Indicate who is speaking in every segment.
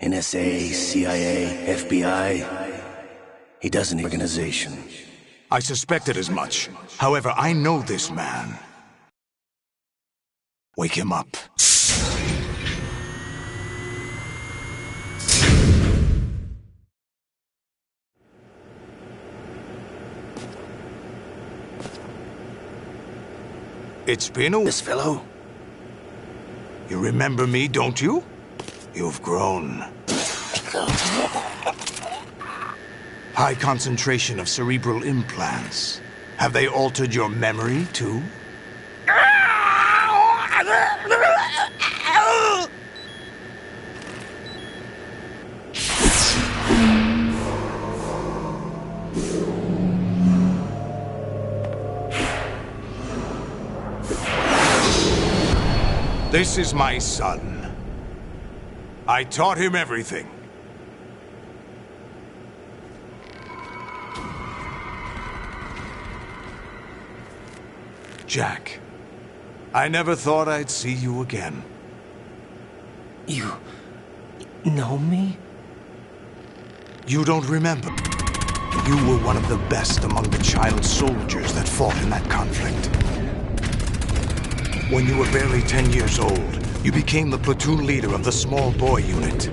Speaker 1: NSA, CIA, FBI. He does an organization.
Speaker 2: I suspected as much. However, I know this man. Wake him up. It's been a...
Speaker 1: This fellow?
Speaker 2: You remember me, don't you? You've grown. High concentration of cerebral implants. Have they altered your memory, too? This is my son. I taught him everything. Jack, I never thought I'd see you again.
Speaker 1: You... know me?
Speaker 2: You don't remember. You were one of the best among the child soldiers that fought in that conflict. When you were barely 10 years old, you became the platoon leader of the small boy unit.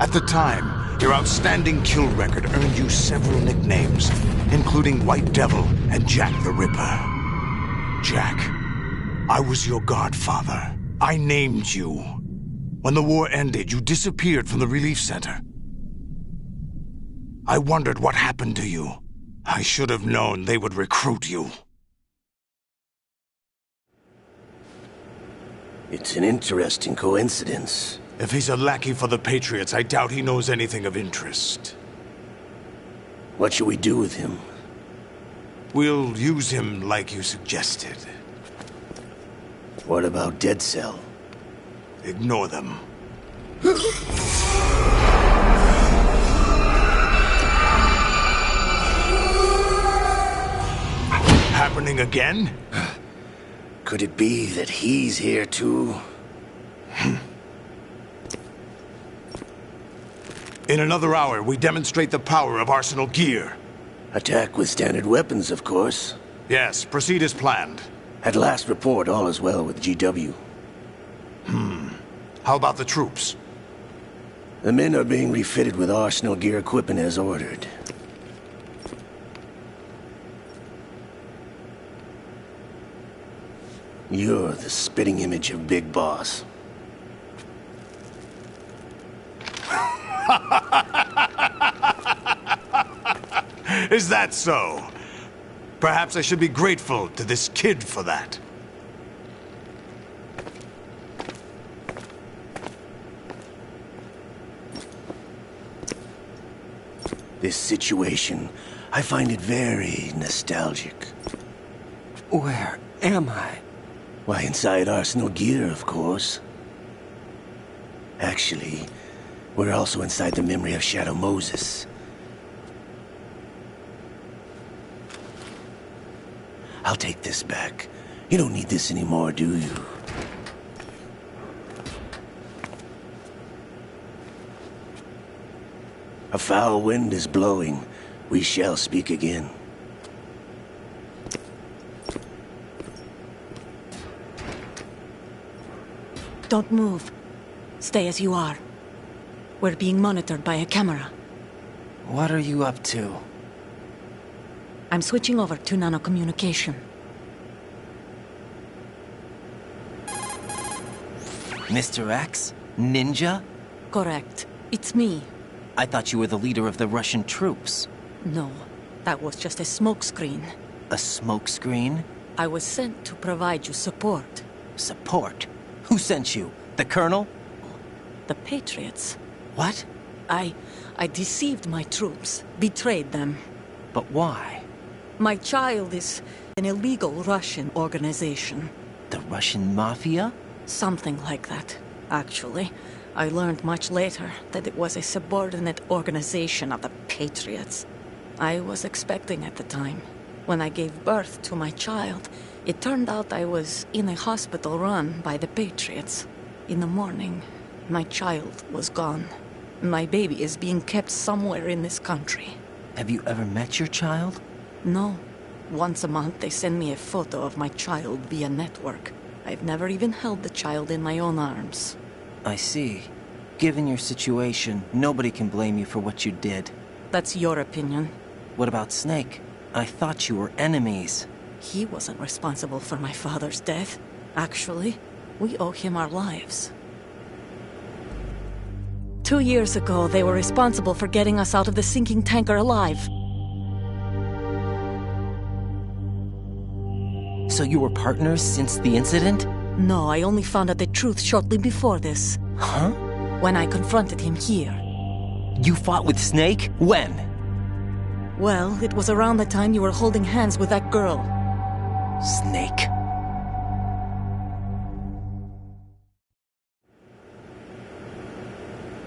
Speaker 2: At the time, your outstanding kill record earned you several nicknames, including White Devil and Jack the Ripper. Jack, I was your godfather. I named you. When the war ended, you disappeared from the relief center. I wondered what happened to you. I should have known they would recruit you.
Speaker 1: It's an interesting coincidence.
Speaker 2: If he's a lackey for the Patriots, I doubt he knows anything of interest.
Speaker 1: What should we do with him?
Speaker 2: We'll use him like you suggested.
Speaker 1: What about Dead Cell?
Speaker 2: Ignore them. Happening again?
Speaker 1: Could it be that he's here too?
Speaker 2: In another hour, we demonstrate the power of Arsenal gear.
Speaker 1: Attack with standard weapons, of course.
Speaker 2: Yes, proceed as planned.
Speaker 1: At last report, all is well with GW.
Speaker 2: How about the troops?
Speaker 1: The men are being refitted with Arsenal gear equipment as ordered. You're the spitting image of Big Boss.
Speaker 2: Is that so? Perhaps I should be grateful to this kid for that.
Speaker 1: This situation, I find it very nostalgic.
Speaker 3: Where am I?
Speaker 1: Why, inside Arsenal gear, of course. Actually, we're also inside the memory of Shadow Moses. I'll take this back. You don't need this anymore, do you? A foul wind is blowing. We shall speak again.
Speaker 4: Don't move. Stay as you are. We're being monitored by a camera.
Speaker 3: What are you up to?
Speaker 4: I'm switching over to nanocommunication.
Speaker 3: Mr. X? Ninja?
Speaker 4: Correct. It's me.
Speaker 3: I thought you were the leader of the Russian troops.
Speaker 4: No, that was just a smokescreen.
Speaker 3: A smokescreen?
Speaker 4: I was sent to provide you support.
Speaker 3: Support? Who sent you? The Colonel?
Speaker 4: The Patriots.
Speaker 3: What?
Speaker 4: I deceived my troops, betrayed them.
Speaker 3: But why?
Speaker 4: My child is an illegal Russian organization.
Speaker 3: The Russian Mafia?
Speaker 4: Something like that, actually. I learned much later that it was a subordinate organization of the Patriots. I was expecting at the time. When I gave birth to my child, it turned out I was in a hospital run by the Patriots. In the morning, my child was gone. My baby is being kept somewhere in this country.
Speaker 3: Have you ever met your child?
Speaker 4: No. Once a month, they send me a photo of my child via network. I've never even held the child in my own arms.
Speaker 3: I see. Given your situation, nobody can blame you for what you did.
Speaker 4: That's your opinion.
Speaker 3: What about Snake? I thought you were enemies.
Speaker 4: He wasn't responsible for my father's death. Actually, we owe him our lives. 2 years ago, they were responsible for getting us out of the sinking tanker alive.
Speaker 3: So you were partners since the incident?
Speaker 4: No, I only found out the truth shortly before this.
Speaker 3: Huh?
Speaker 4: When I confronted him here.
Speaker 3: You fought with Snake? When?
Speaker 4: Well, it was around the time you were holding hands with that girl.
Speaker 3: Snake.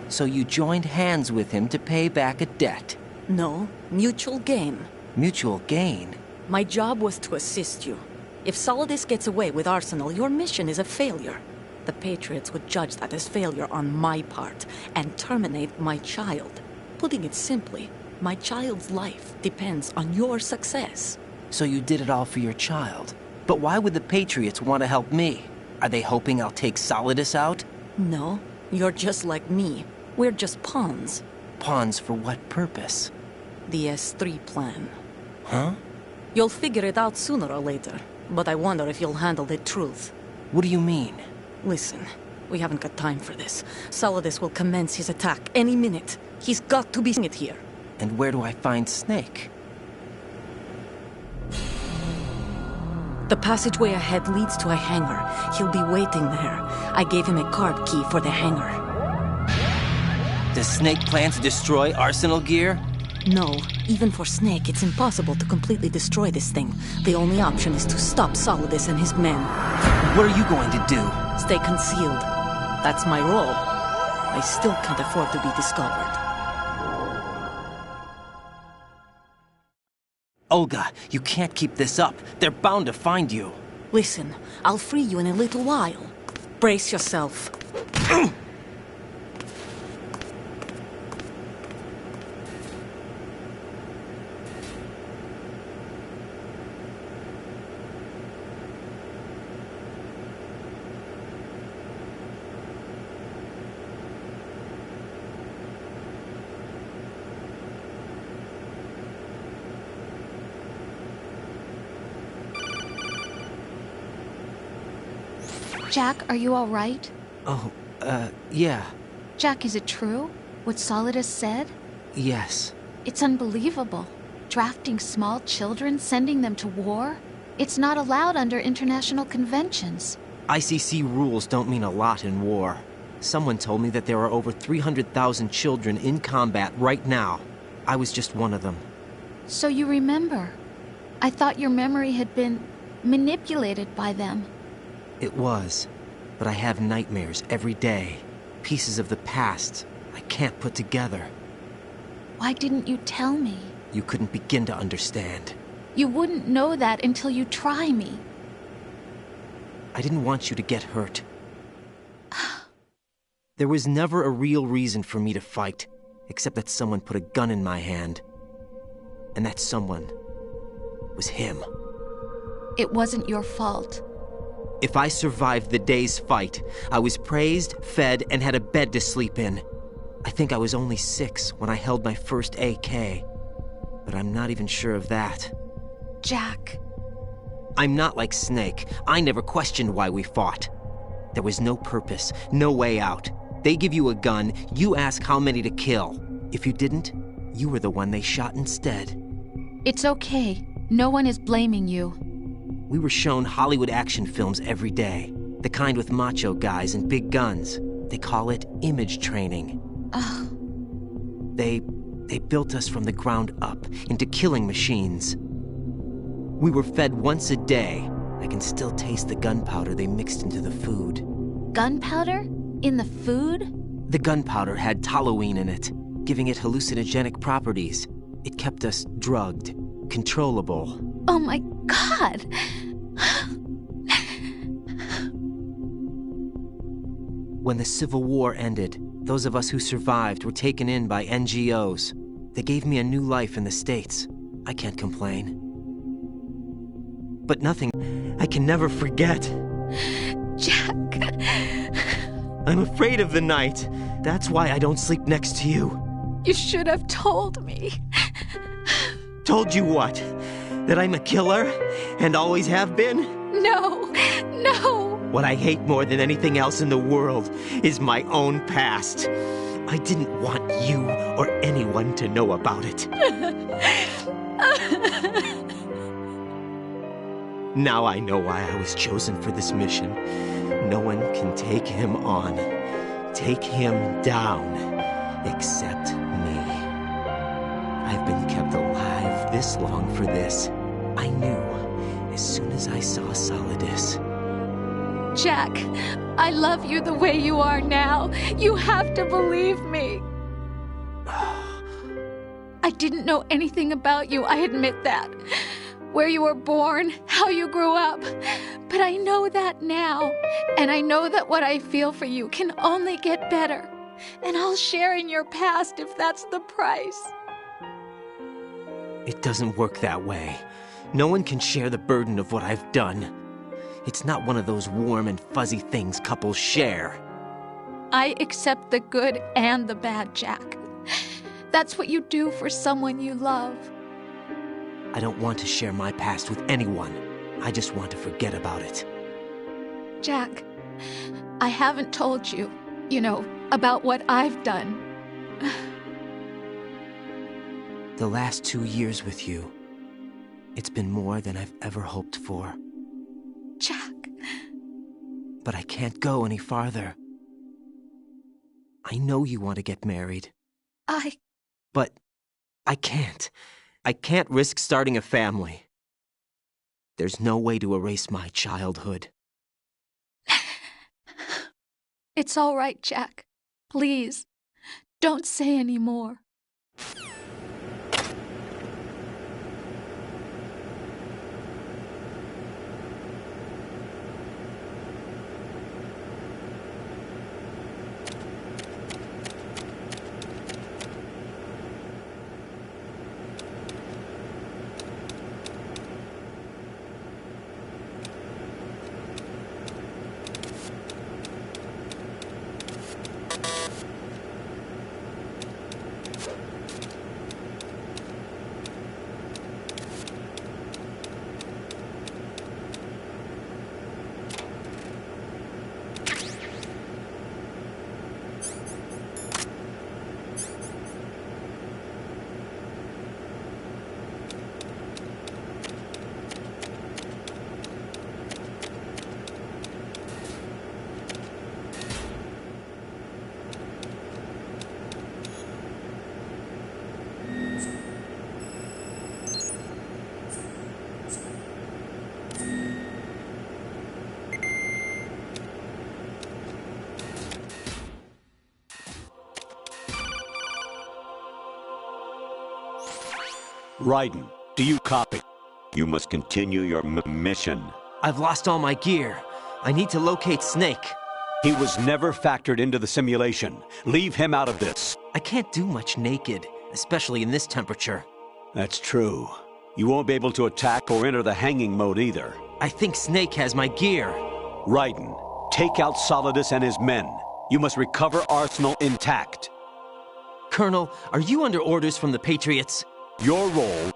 Speaker 3: So you joined hands with him to pay back a debt?
Speaker 4: No, mutual gain.
Speaker 3: Mutual gain?
Speaker 4: My job was to assist you. If Solidus gets away with Arsenal, your mission is a failure. The Patriots would judge that as failure on my part and terminate my child. Putting it simply, my child's life depends on your success.
Speaker 3: So you did it all for your child. But why would the Patriots want to help me? Are they hoping I'll take Solidus out?
Speaker 4: No, you're just like me. We're just pawns.
Speaker 3: Pawns for what purpose?
Speaker 4: The S3 plan.
Speaker 3: Huh?
Speaker 4: You'll figure it out sooner or later, but I wonder if you'll handle the truth.
Speaker 3: What do you mean?
Speaker 4: Listen, we haven't got time for this. Solidus will commence his attack any minute. He's got to be it here.
Speaker 3: And where do I find Snake?
Speaker 4: The passageway ahead leads to a hangar. He'll be waiting there. I gave him a card key for the hangar.
Speaker 3: Does Snake plan to destroy Arsenal gear?
Speaker 4: No, even for Snake, it's impossible to completely destroy this thing. The only option is to stop Solidus and his men.
Speaker 3: What are you going to do?
Speaker 4: Stay concealed. That's my role. I still can't afford to be discovered.
Speaker 3: Olga, you can't keep this up. They're bound to find you.
Speaker 4: Listen, I'll free you in a little while. Brace yourself.
Speaker 5: Jack, are you all right?
Speaker 3: Oh, yeah.
Speaker 5: Jack, is it true? What Solidus said?
Speaker 3: Yes.
Speaker 5: It's unbelievable. Drafting small children, sending them to war? It's not allowed under international conventions.
Speaker 3: ICC rules don't mean a lot in war. Someone told me that there are over 300,000 children in combat right now. I was just one of them.
Speaker 5: So you remember. I thought your memory had been manipulated by them.
Speaker 3: It was, but I have nightmares every day. Pieces of the past I can't put together.
Speaker 5: Why didn't you tell me?
Speaker 3: You couldn't begin to understand.
Speaker 5: You wouldn't know that until you try me.
Speaker 3: I didn't want you to get hurt. There was never a real reason for me to fight, except that someone put a gun in my hand. And that someone was him.
Speaker 5: It wasn't your fault.
Speaker 3: If I survived the day's fight, I was praised, fed, and had a bed to sleep in. I think I was only 6 when I held my first AK. But I'm not even sure of that.
Speaker 5: Jack.
Speaker 3: I'm not like Snake. I never questioned why we fought. There was no purpose, no way out. They give you a gun, you ask how many to kill. If you didn't, you were the one they shot instead.
Speaker 5: It's okay. No one is blaming you.
Speaker 3: We were shown Hollywood action films every day. The kind with macho guys and big guns. They call it image training.
Speaker 5: Ugh.
Speaker 3: They built us from the ground up into killing machines. We were fed once a day. I can still taste the gunpowder they mixed into the food.
Speaker 5: Gunpowder? In the food?
Speaker 3: The gunpowder had toluene in it, giving it hallucinogenic properties. It kept us drugged, controllable.
Speaker 5: Oh my God!
Speaker 3: When the Civil War ended, those of us who survived were taken in by NGOs. They gave me a new life in the States. I can't complain. But nothing I can never forget.
Speaker 5: Jack.
Speaker 3: I'm afraid of the night. That's why I don't sleep next to you.
Speaker 5: You should have told me.
Speaker 3: Told you what? That I'm a killer? And always have been?
Speaker 5: No, no.
Speaker 3: What I hate more than anything else in the world is my own past. I didn't want you or anyone to know about it. Now I know why I was chosen for this mission. No one can take him on, take him down, except me. I've been kept alive this long for this. I knew as soon as I saw Solidus.
Speaker 5: Jack, I love you the way you are now. You have to believe me. I didn't know anything about you, I admit that. Where you were born, how you grew up. But I know that now. And I know that what I feel for you can only get better. And I'll share in your past if that's the price.
Speaker 3: It doesn't work that way. No one can share the burden of what I've done. It's not one of those warm and fuzzy things couples share.
Speaker 5: I accept the good and the bad, Jack. That's what you do for someone you love.
Speaker 3: I don't want to share my past with anyone. I just want to forget about it.
Speaker 5: Jack, I haven't told you, about what I've done.
Speaker 3: The last 2 years with you, it's been more than I've ever hoped for.
Speaker 5: Jack.
Speaker 3: But I can't go any farther. I know you want to get married. But I can't. I can't risk starting a family. There's no way to erase my childhood.
Speaker 5: It's all right, Jack. Please, don't say any more.
Speaker 6: Raiden, do you copy? You must continue your mission.
Speaker 3: I've lost all my gear. I need to locate Snake.
Speaker 6: He was never factored into the simulation. Leave him out of this.
Speaker 3: I can't do much naked, especially in this temperature.
Speaker 6: That's true. You won't be able to attack or enter the hanging mode either.
Speaker 3: I think Snake has my gear.
Speaker 6: Raiden, take out Solidus and his men. You must recover Arsenal intact.
Speaker 3: Colonel, are you under orders from the Patriots?
Speaker 6: Your role,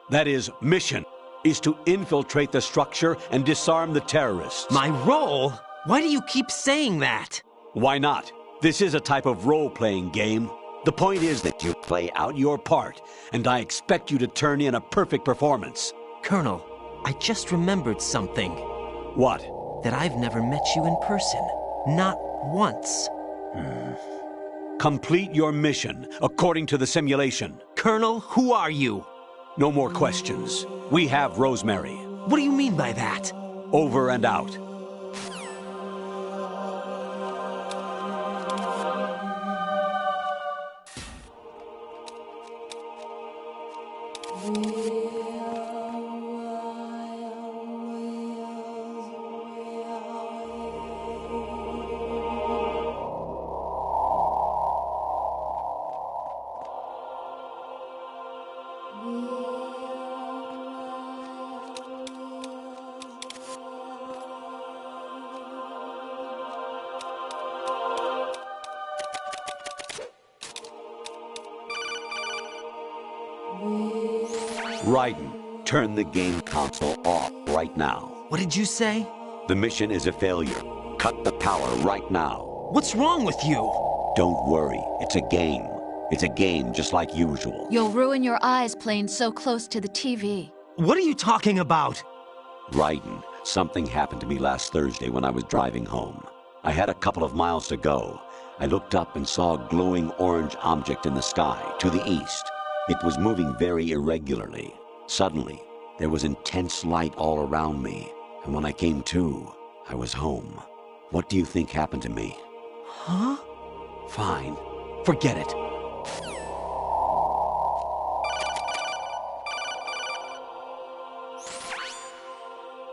Speaker 6: that is, mission, is to infiltrate the structure and disarm the terrorists.
Speaker 3: My role? Why do you keep saying that?
Speaker 6: Why not? This is a type of role-playing game. The point is that you play out your part, and I expect you to turn in a perfect performance.
Speaker 3: Colonel, I just remembered something.
Speaker 6: What?
Speaker 3: That I've never met you in person. Not once.
Speaker 6: Complete your mission, according to the simulation.
Speaker 3: Colonel, who are you?
Speaker 6: No more questions. We have Rosemary.
Speaker 3: What do you mean by that?
Speaker 6: Over and out. Raiden, turn the game console off right now.
Speaker 3: What did you say?
Speaker 6: The mission is a failure. Cut the power right now.
Speaker 3: What's wrong with you?
Speaker 6: Don't worry, it's a game. It's a game just like usual.
Speaker 5: You'll ruin your eyes playing so close to the TV.
Speaker 3: What are you talking about?
Speaker 6: Raiden, something happened to me last Thursday when I was driving home. I had a couple of miles to go. I looked up and saw a glowing orange object in the sky, to the east. It was moving very irregularly. Suddenly, there was intense light all around me, and when I came to, I was home. What do you think happened to me?
Speaker 3: Huh?
Speaker 6: Fine.
Speaker 3: Forget it.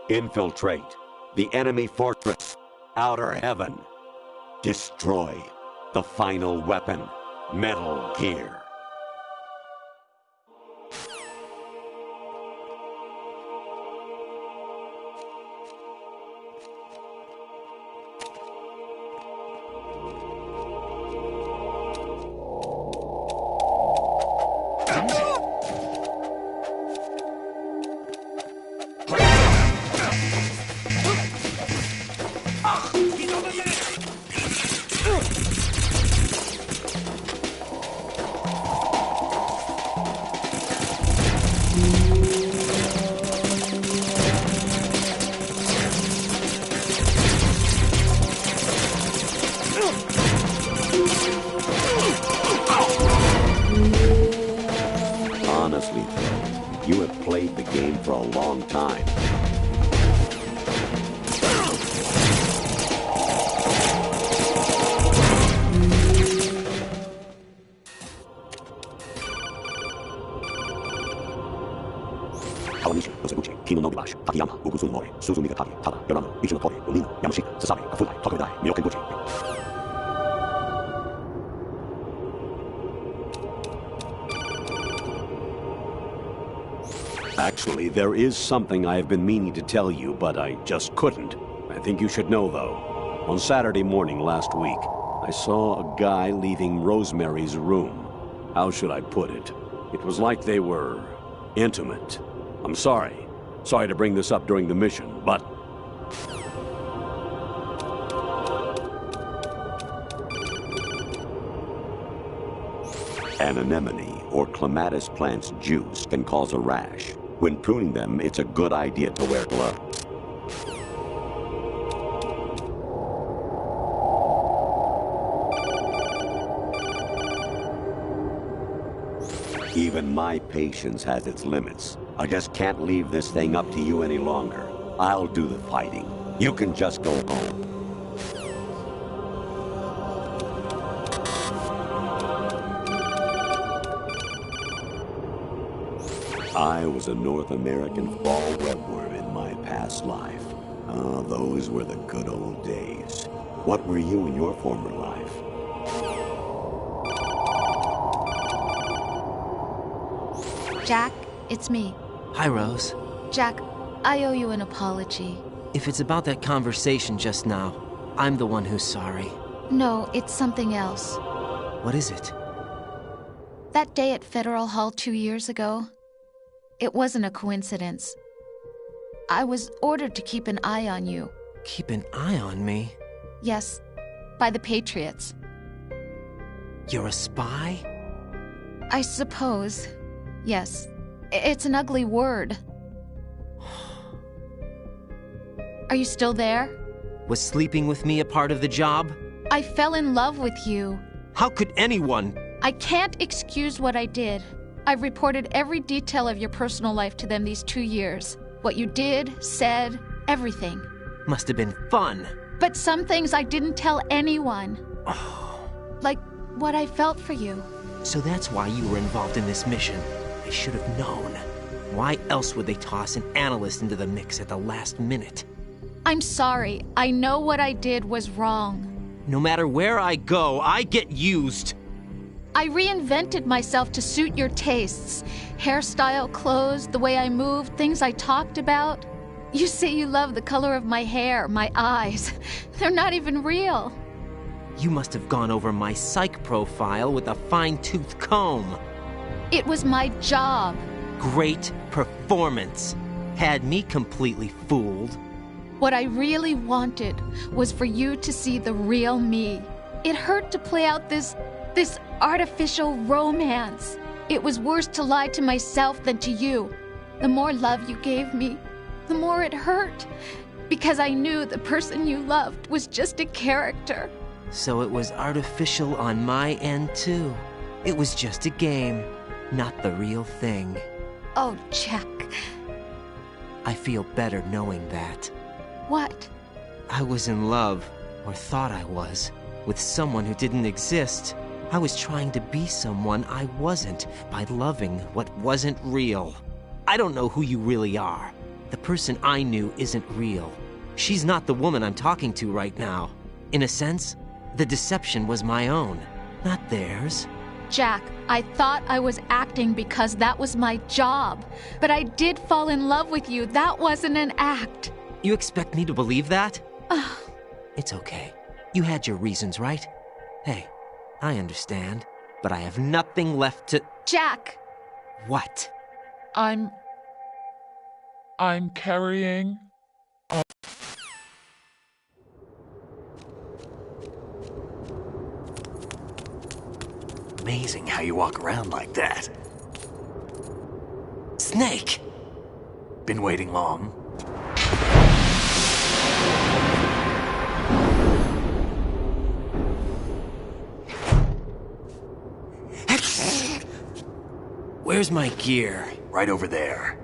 Speaker 6: Infiltrate the enemy fortress, Outer Heaven. Destroy the final weapon, Metal Gear. Honestly, though, you have played the game for a long time. Kawanishi, Osaguchi, Kino no Bilash, Takayama, Ugusun Mori, Suzumi Gatari, Tada, Yorano, Ichino Tori, Olino, Yamashita, Sasabe, Kafudai, Tokodai, Myokenguchi. Actually, there is something I have been meaning to tell you, but I just couldn't. I think you should know, though. On Saturday morning last week, I saw a guy leaving Rosemary's room. How should I put it? It was like they were intimate. I'm sorry. Sorry to bring this up during the mission, but... An anemone or clematis plant's juice can cause a rash. When pruning them, it's a good idea to wear gloves. Even my patience has its limits. I just can't leave this thing up to you any longer. I'll do the fighting. You can just go home. I was a North American fall webworm in my past life. Ah, those were the good old days. What were you in your former life?
Speaker 5: Jack, it's me.
Speaker 3: Hi, Rose.
Speaker 5: Jack, I owe you an apology.
Speaker 3: If it's about that conversation just now, I'm the one who's sorry.
Speaker 5: No, it's something else.
Speaker 3: What is it?
Speaker 5: That day at Federal Hall 2 years ago, it wasn't a coincidence. I was ordered to keep an eye on you.
Speaker 3: Keep an eye on me?
Speaker 5: Yes, by the Patriots.
Speaker 3: You're a spy?
Speaker 5: I suppose. Yes. It's an ugly word. Are you still there?
Speaker 3: Was sleeping with me a part of the job?
Speaker 5: I fell in love with you.
Speaker 3: How could anyone?
Speaker 5: I can't excuse what I did. I've reported every detail of your personal life to them these 2 years. What you did, said, everything.
Speaker 3: Must have been fun.
Speaker 5: But some things I didn't tell anyone. Like what I felt for you.
Speaker 3: So that's why you were involved in this mission. I should have known. Why else would they toss an analyst into the mix at the last minute?
Speaker 5: I'm sorry. I know what I did was wrong.
Speaker 3: No matter where I go, I get used.
Speaker 5: I reinvented myself to suit your tastes. Hairstyle, clothes, the way I moved, things I talked about. You say you love the color of my hair, my eyes. They're not even real.
Speaker 3: You must have gone over my psych profile with a fine-tooth comb.
Speaker 5: It was my job.
Speaker 3: Great performance. Had me completely fooled.
Speaker 5: What I really wanted was for you to see the real me. It hurt to play out this artificial romance. It was worse to lie to myself than to you. The more love you gave me, the more it hurt. Because I knew the person you loved was just a character.
Speaker 3: So it was artificial on my end, too. It was just a game, not the real thing.
Speaker 5: Oh, Jack.
Speaker 3: I feel better knowing that.
Speaker 5: What?
Speaker 3: I was in love, or thought I was, with someone who didn't exist. I was trying to be someone I wasn't by loving what wasn't real. I don't know who you really are. The person I knew isn't real. She's not the woman I'm talking to right now. In a sense, the deception was my own, not theirs.
Speaker 5: Jack, I thought I was acting because that was my job. But I did fall in love with you. That wasn't an act.
Speaker 3: You expect me to believe that? It's okay. You had your reasons, right? Hey, I understand, but I have nothing left to...
Speaker 5: Jack!
Speaker 3: What?
Speaker 7: I'm carrying...
Speaker 8: Amazing how you walk around like that.
Speaker 3: Snake!
Speaker 8: Been waiting long?
Speaker 3: Where's my gear?
Speaker 8: Right over there.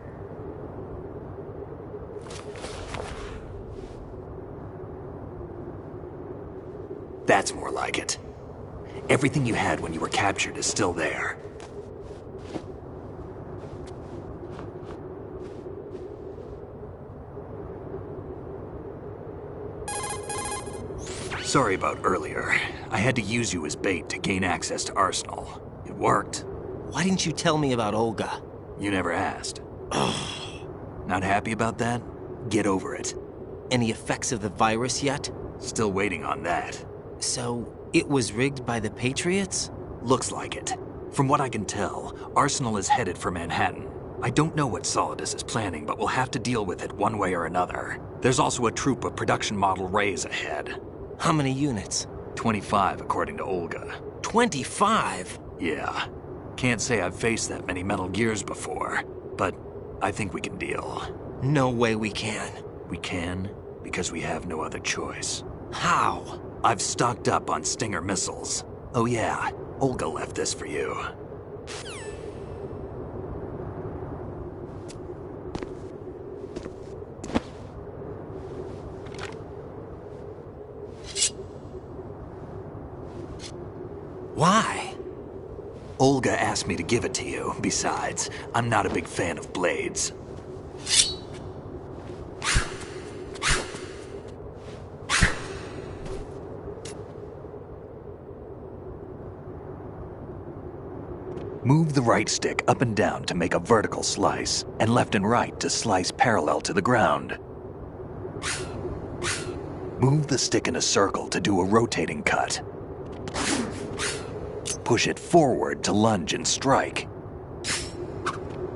Speaker 8: That's more like it. Everything you had when you were captured is still there. Sorry about earlier. I had to use you as bait to gain access to Arsenal. It worked.
Speaker 3: Why didn't you tell me about Olga?
Speaker 8: You never asked. Not happy about that? Get over it.
Speaker 3: Any effects of the virus yet?
Speaker 8: Still waiting on that.
Speaker 3: So, it was rigged by the Patriots?
Speaker 8: Looks like it. From what I can tell, Arsenal is headed for Manhattan. I don't know what Solidus is planning, but we'll have to deal with it one way or another. There's also a troop of production model Rays ahead.
Speaker 3: How many units?
Speaker 8: 25, according to Olga.
Speaker 3: 25?
Speaker 8: Yeah. Can't say I've faced that many Metal Gears before, but I think we can deal.
Speaker 3: No way we can.
Speaker 8: We can, because we have no other choice.
Speaker 3: How?
Speaker 8: I've stocked up on Stinger missiles. Oh yeah, Olga left this for you.
Speaker 3: Why?
Speaker 8: Olga asked me to give it to you. Besides, I'm not a big fan of blades. Move the right stick up and down to make a vertical slice, and left and right to slice parallel to the ground. Move the stick in a circle to do a rotating cut. Push it forward to lunge and strike.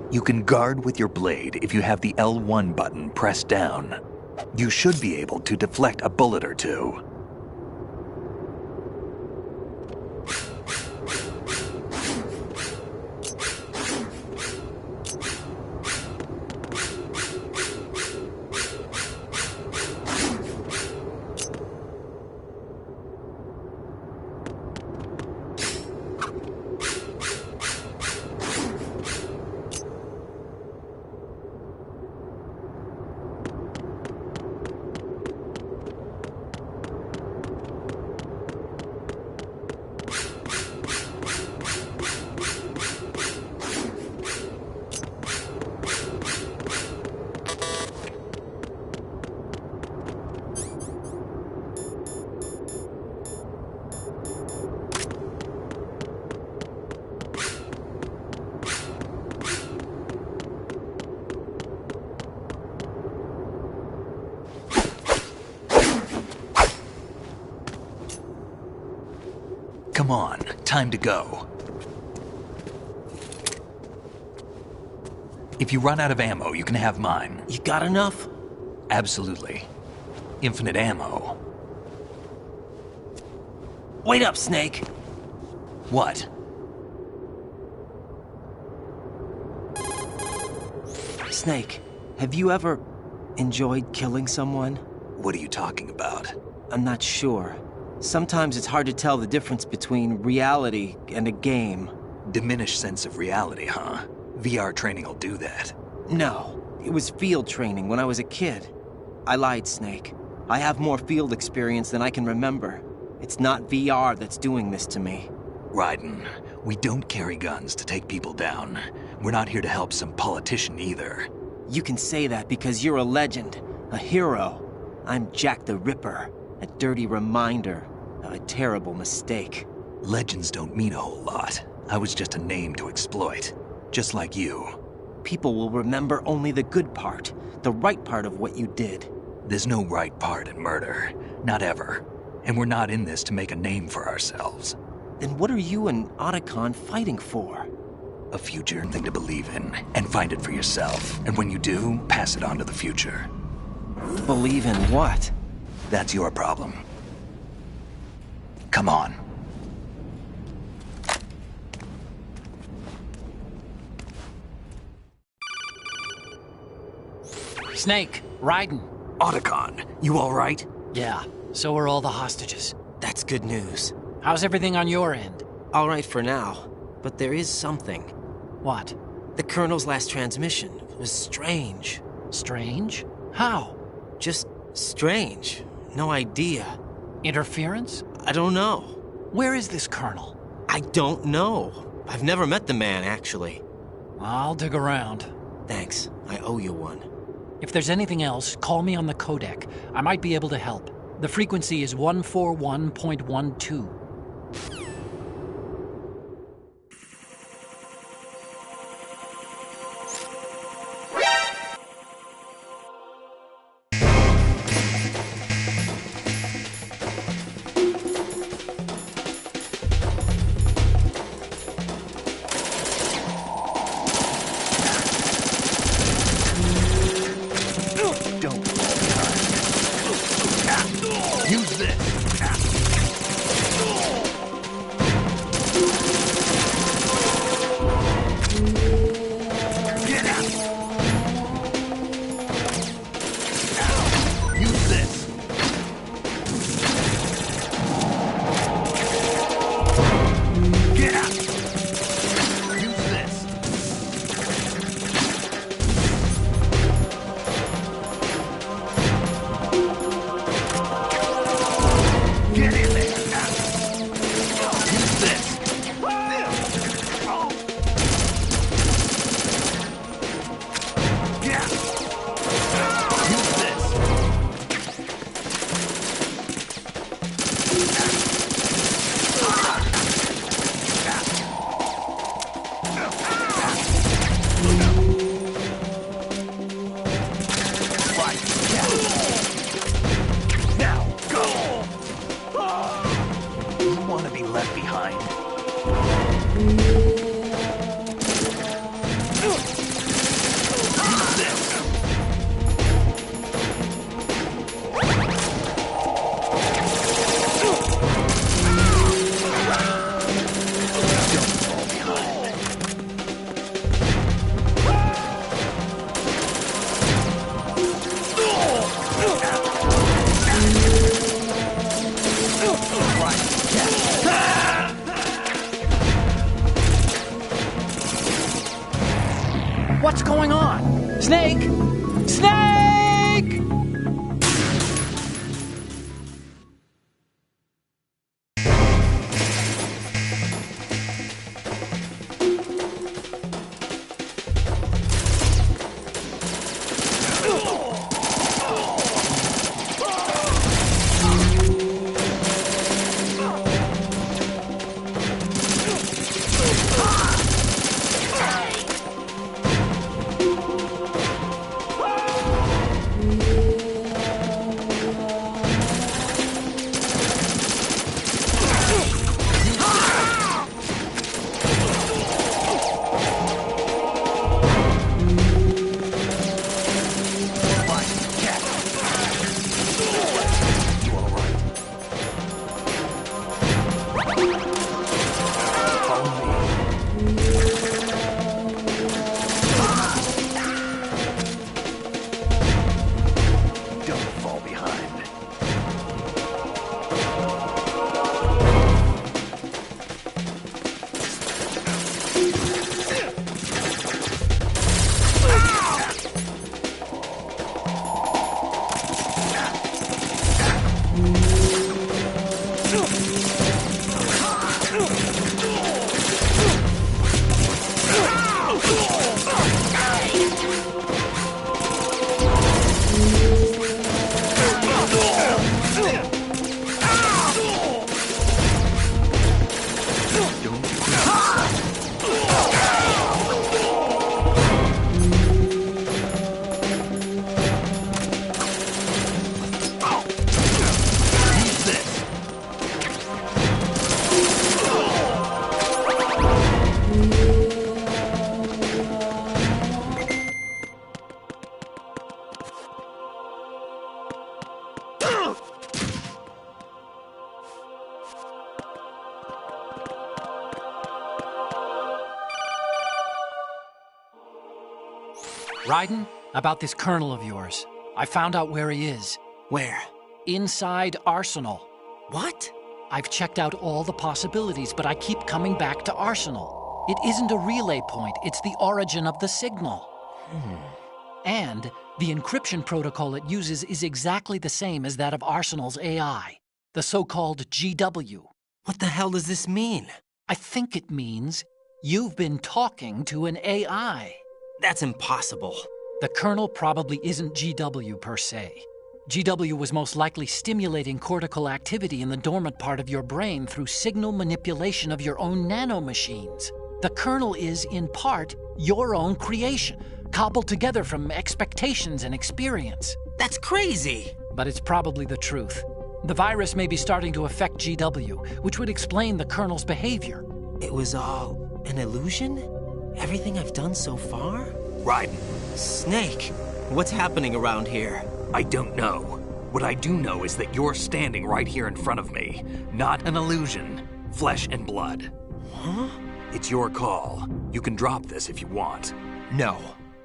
Speaker 8: You can guard with your blade if you have the L1 button pressed down. You should be able to deflect a bullet or two. Come on, time to go. If you run out of ammo, you can have mine.
Speaker 3: You got enough?
Speaker 8: Absolutely. Infinite ammo.
Speaker 3: Wait up, Snake.
Speaker 8: What?
Speaker 3: Snake, have you ever enjoyed killing someone?
Speaker 8: What are you talking about?
Speaker 3: I'm not sure. Sometimes it's hard to tell the difference between reality and a game.
Speaker 8: Diminished sense of reality, huh? VR training will do that.
Speaker 3: No, it was field training when I was a kid. I lied, Snake. I have more field experience than I can remember. It's not VR that's doing this to me.
Speaker 8: Raiden, we don't carry guns to take people down. We're not here to help some politician either.
Speaker 3: You can say that because you're a legend, a hero. I'm Jack the Ripper, a dirty reminder of a terrible mistake.
Speaker 8: Legends don't mean a whole lot. I was just a name to exploit, just like you.
Speaker 3: People will remember only the good part, the right part of what you did.
Speaker 8: There's no right part in murder, not ever. And we're not in this to make a name for ourselves.
Speaker 3: Then what are you and Otacon fighting for?
Speaker 8: A future thing to believe in, and find it for yourself. And when you do, pass it on to the future.
Speaker 3: Believe in what?
Speaker 8: That's your problem. Come on.
Speaker 7: Snake, Raiden.
Speaker 8: Otacon, you all right?
Speaker 7: Yeah, so are all the hostages.
Speaker 3: That's good news.
Speaker 7: How's everything on your end?
Speaker 3: All right for now, but there is something.
Speaker 7: What?
Speaker 3: The Colonel's last transmission was strange.
Speaker 7: Strange? How?
Speaker 3: Just strange. No idea.
Speaker 7: Interference?
Speaker 3: I don't know.
Speaker 7: Where is this Colonel?
Speaker 3: I don't know. I've never met the man, actually.
Speaker 7: I'll dig around.
Speaker 3: Thanks. I owe you one.
Speaker 7: If there's anything else, call me on the codec. I might be able to help. The frequency is 141.12.
Speaker 8: Use this! Use this! Get out! Use this!
Speaker 7: Raiden, about this colonel of yours. I found out where he is.
Speaker 3: Where?
Speaker 7: Inside Arsenal.
Speaker 3: What?
Speaker 7: I've checked out all the possibilities, but I keep coming back to Arsenal. It isn't a relay point, it's the origin of the signal. And the encryption protocol it uses is exactly the same as that of Arsenal's AI, the so-called GW.
Speaker 3: What the hell does this mean?
Speaker 7: I think it means you've been talking to an AI.
Speaker 3: That's impossible.
Speaker 7: The kernel probably isn't GW per se. GW was most likely stimulating cortical activity in the dormant part of your brain through signal manipulation of your own nanomachines. The kernel is, in part, your own creation, cobbled together from expectations and experience.
Speaker 3: That's crazy!
Speaker 7: But it's probably the truth. The virus may be starting to affect GW, which would explain the kernel's behavior.
Speaker 3: It was all an illusion? Everything I've done so far?
Speaker 8: Raiden,
Speaker 3: Snake, what's happening around here?
Speaker 8: I don't know. What I do know is that you're standing right here in front of me. Not an illusion. Flesh and blood.
Speaker 3: Huh?
Speaker 8: It's your call. You can drop this if you want.
Speaker 3: No,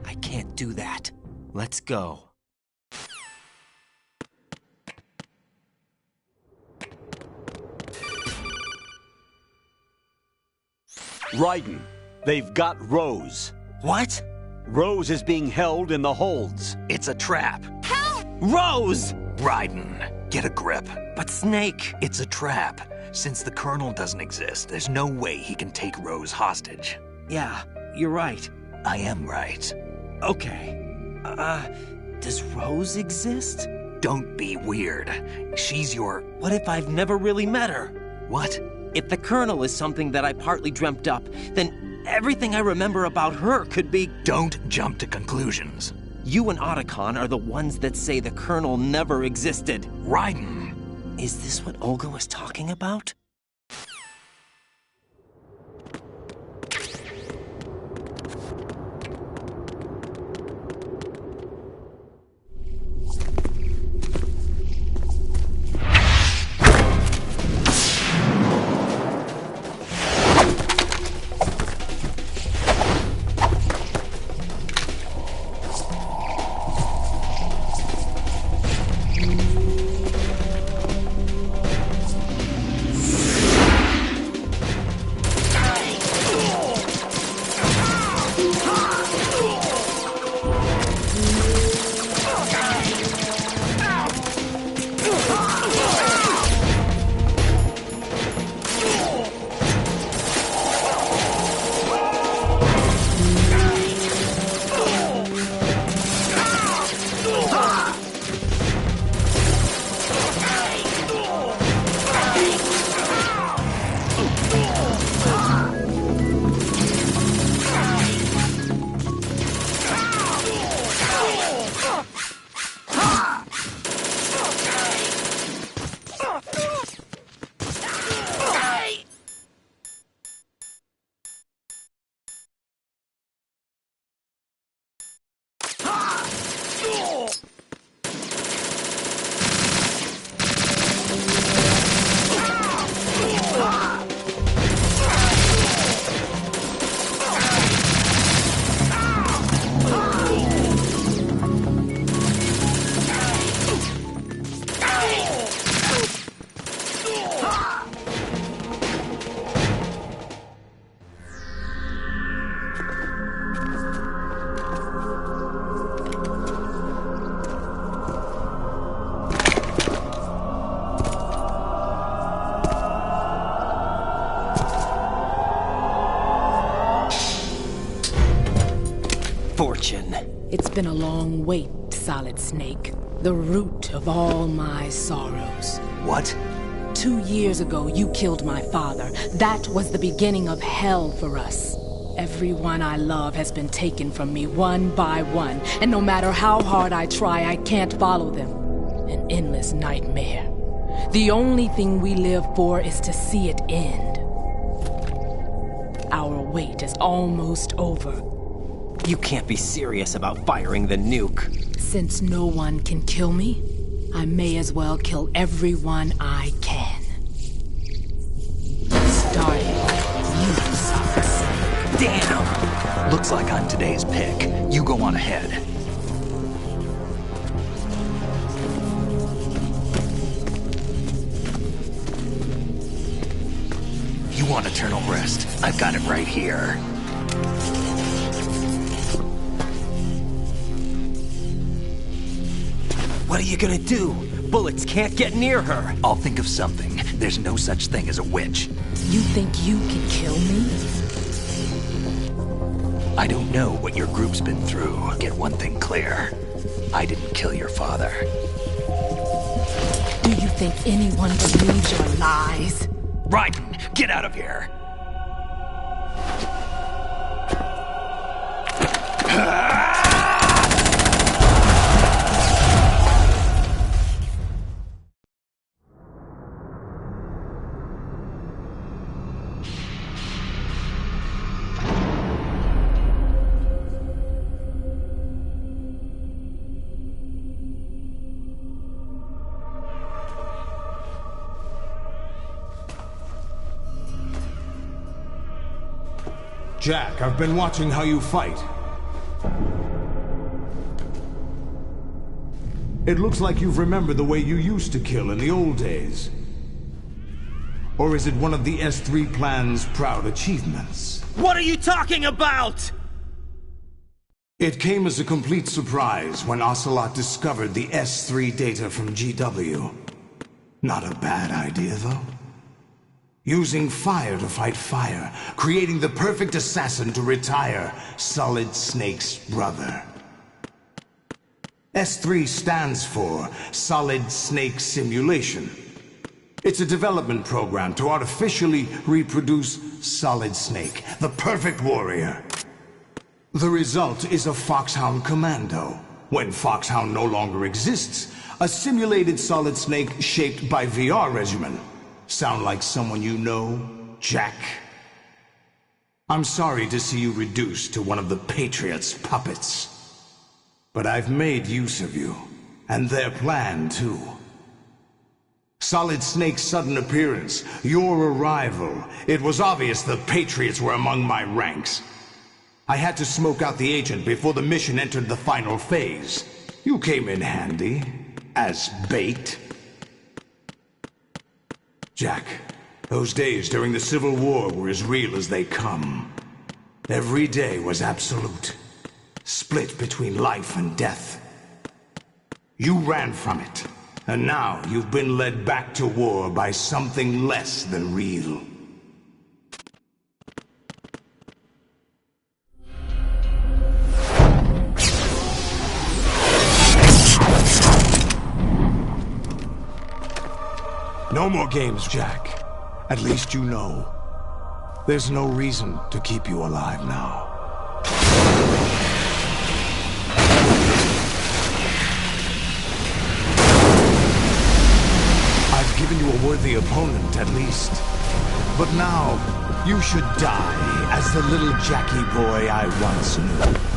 Speaker 3: I can't do that. Let's go.
Speaker 6: Raiden, they've got Rose.
Speaker 3: What?
Speaker 6: Rose is being held in the holds.
Speaker 8: It's a trap.
Speaker 3: Rose!
Speaker 8: Raiden, get a grip.
Speaker 3: But Snake...
Speaker 8: It's a trap. Since the Colonel doesn't exist, there's no way he can take Rose hostage.
Speaker 3: Yeah, you're right.
Speaker 8: I am right.
Speaker 3: Okay. Does Rose exist?
Speaker 8: Don't be weird. She's your...
Speaker 3: What if I've never really met her?
Speaker 8: What?
Speaker 3: If the Colonel is something that I partly dreamt up, then everything I remember about her could be...
Speaker 8: Don't jump to conclusions.
Speaker 3: You and Otacon are the ones that say the Colonel never existed.
Speaker 8: Raiden!
Speaker 3: Is this what Olga was talking about?
Speaker 9: It's been a long wait, Solid Snake. The root of all my sorrows.
Speaker 8: What?
Speaker 9: 2 years ago, you killed my father. That was the beginning of hell for us. Everyone I love has been taken from me one by one, and no matter how hard I try, I can't follow them. An endless nightmare. The only thing we live for is to see it end. Our wait is almost over.
Speaker 3: You can't be serious about firing the nuke.
Speaker 9: Since no one can kill me, I may as well kill everyone I can. Starting with you, Solid.
Speaker 8: Damn! Looks like I'm today's pick. You go on ahead. You want eternal rest? I've got it right here.
Speaker 3: What are you gonna do? Bullets can't get near her.
Speaker 8: I'll think of something. There's no such thing as a witch.
Speaker 9: You think you can kill me?
Speaker 8: I don't know what your group's been through. Get one thing clear. I didn't kill your father.
Speaker 9: Do you think anyone believes your lies?
Speaker 8: Raiden, get out of here!
Speaker 10: Jack, I've been watching how you fight. It looks like you've remembered the way you used to kill in the old days. Or is it one of the S3 plan's proud achievements?
Speaker 3: What are you talking about?
Speaker 10: It came as a complete surprise when Ocelot discovered the S3 data from GW. Not a bad idea, though. Using fire to fight fire, creating the perfect assassin to retire Solid Snake's brother. S3 stands for Solid Snake Simulation. It's a development program to artificially reproduce Solid Snake, the perfect warrior. The result is a Foxhound Commando. When Foxhound no longer exists, a simulated Solid Snake shaped by VR regimen. Sound like someone you know, Jack? I'm sorry to see you reduced to one of the Patriots' puppets. But I've made use of you, and their plan too. Solid Snake's sudden appearance, your arrival, it was obvious the Patriots were among my ranks. I had to smoke out the agent before the mission entered the final phase. You came in handy, as bait. Jack, those days during the Civil War were as real as they come. Every day was absolute, split between life and death. You ran from it, and now you've been led back to war by something less than real. No more games, Jack. At least you know. There's no reason to keep you alive now. I've given you a worthy opponent, at least. But now, you should die as the little Jackie boy I once knew.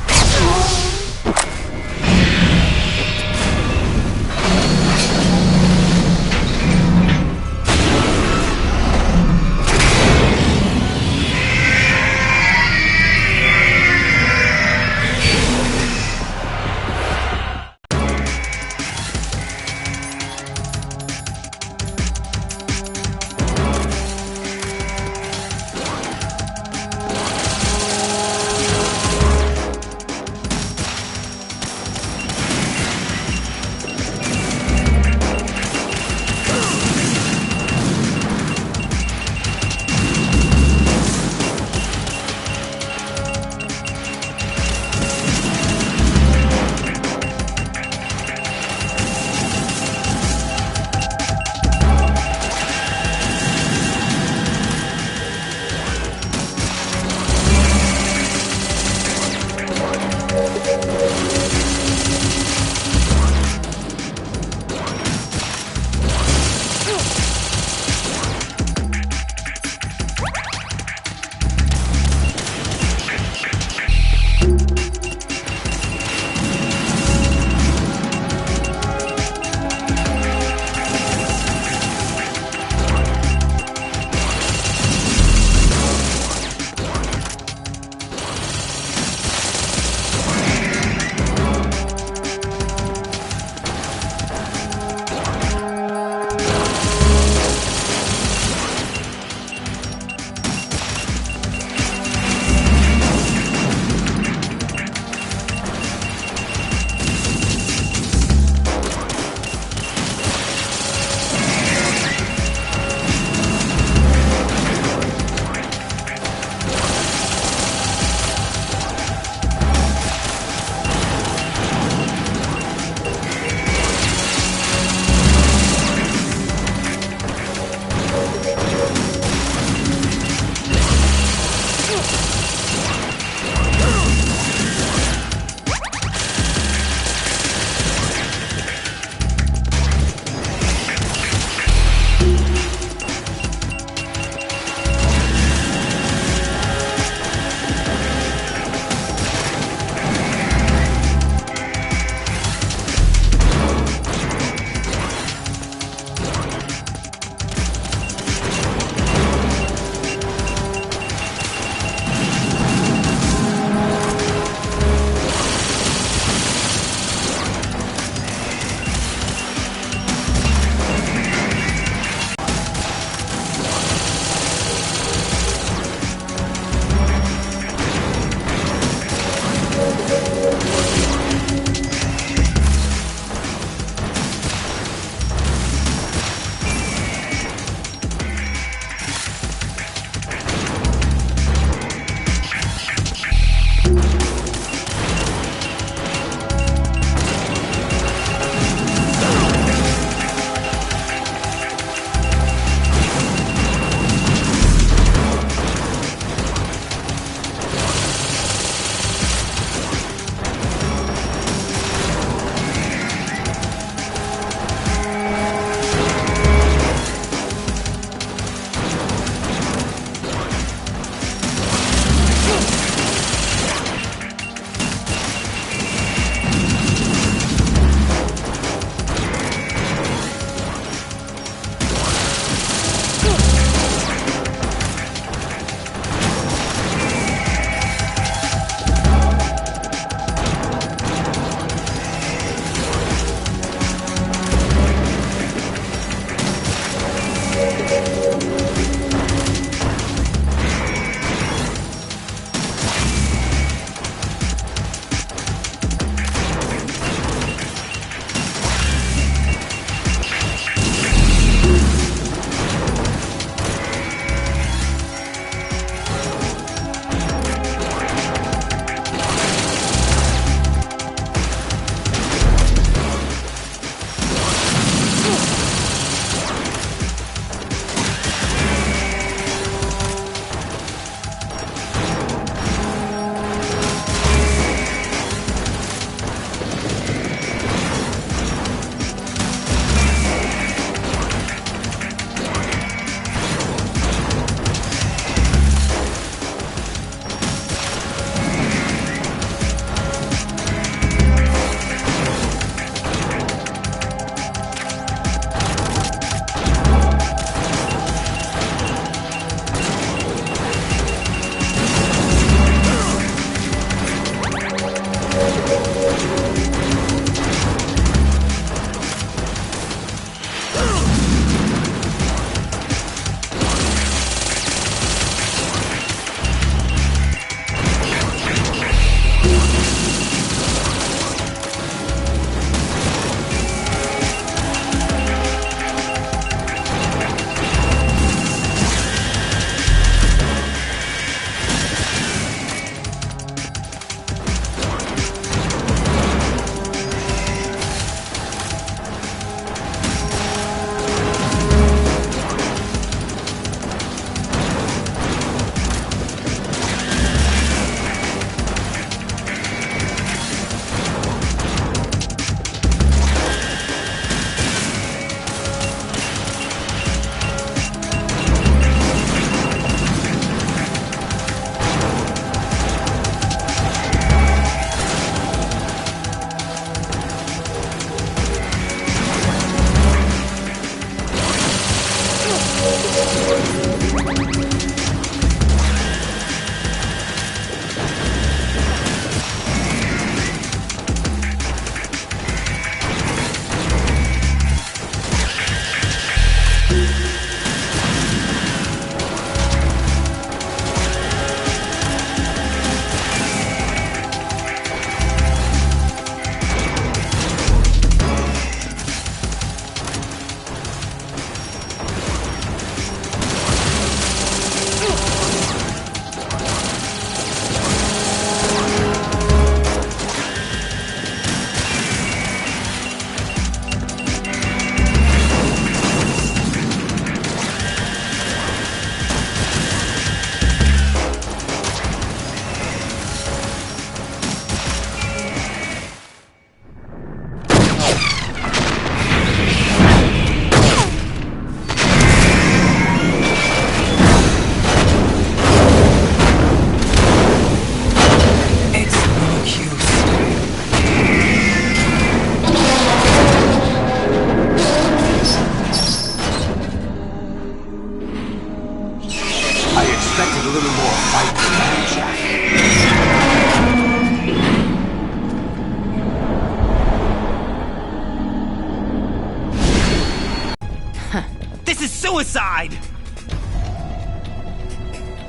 Speaker 3: Suicide!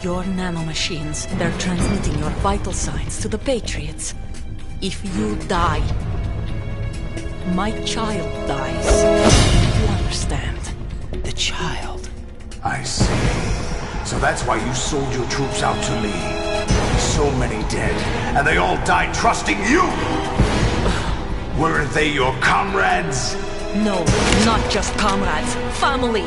Speaker 4: Your nanomachines, they're transmitting your vital signs to the Patriots. If you die, my child dies. You understand?
Speaker 3: The child.
Speaker 10: I see. So that's why you sold your troops out to me. So many dead, and they all died trusting you! Weren't they your comrades?
Speaker 4: No, not just comrades. Family.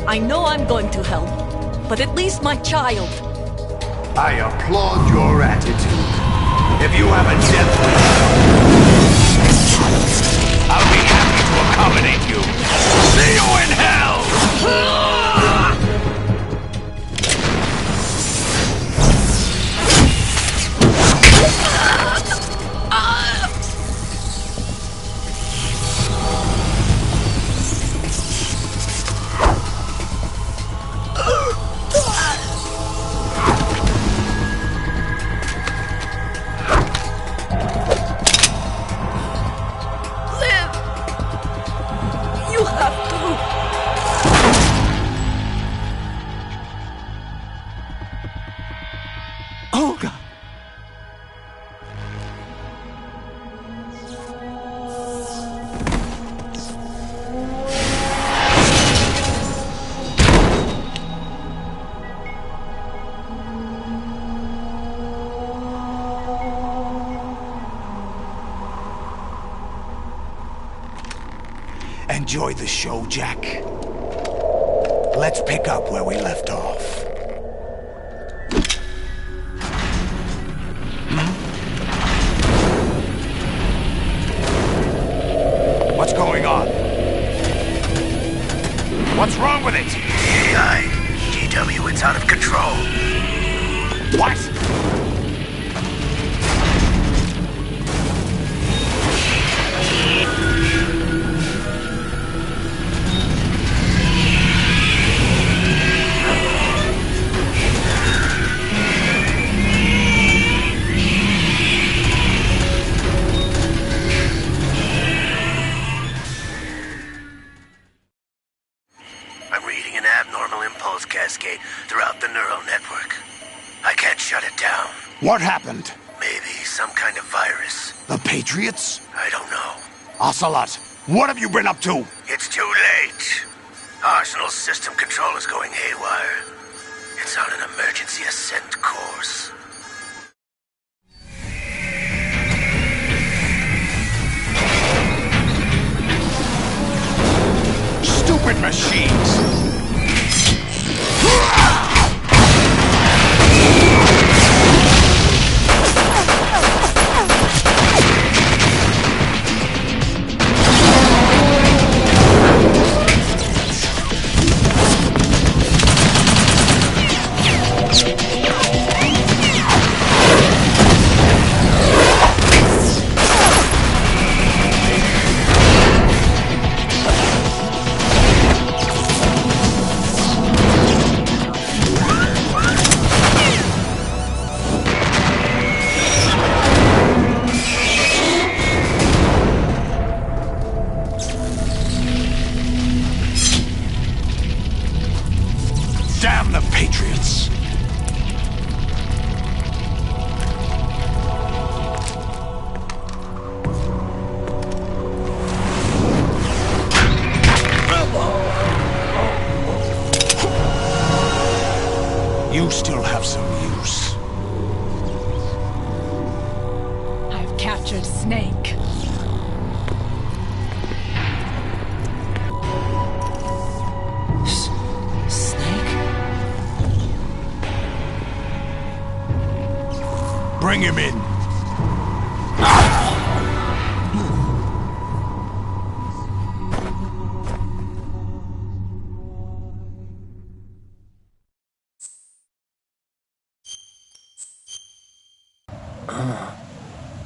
Speaker 4: I know I'm going to hell, but at least my child.
Speaker 10: I applaud your attitude. If you have a death wish, I'll be happy to accommodate you. See you in hell! Enjoy the show, Jack. Let's pick up where we left off. What's going on? What's wrong with it?
Speaker 1: AI, GW, it's out of control.
Speaker 10: What?
Speaker 1: Cascade throughout the neural network. I can't shut it down.
Speaker 10: What happened?
Speaker 1: Maybe some kind of virus.
Speaker 10: The Patriots?
Speaker 1: I don't know.
Speaker 10: Ocelot, what have you been up to?
Speaker 1: It's too late. Arsenal's system control is going haywire. It's on an emergency ascent course.
Speaker 10: Stupid machines!
Speaker 2: Bring him in.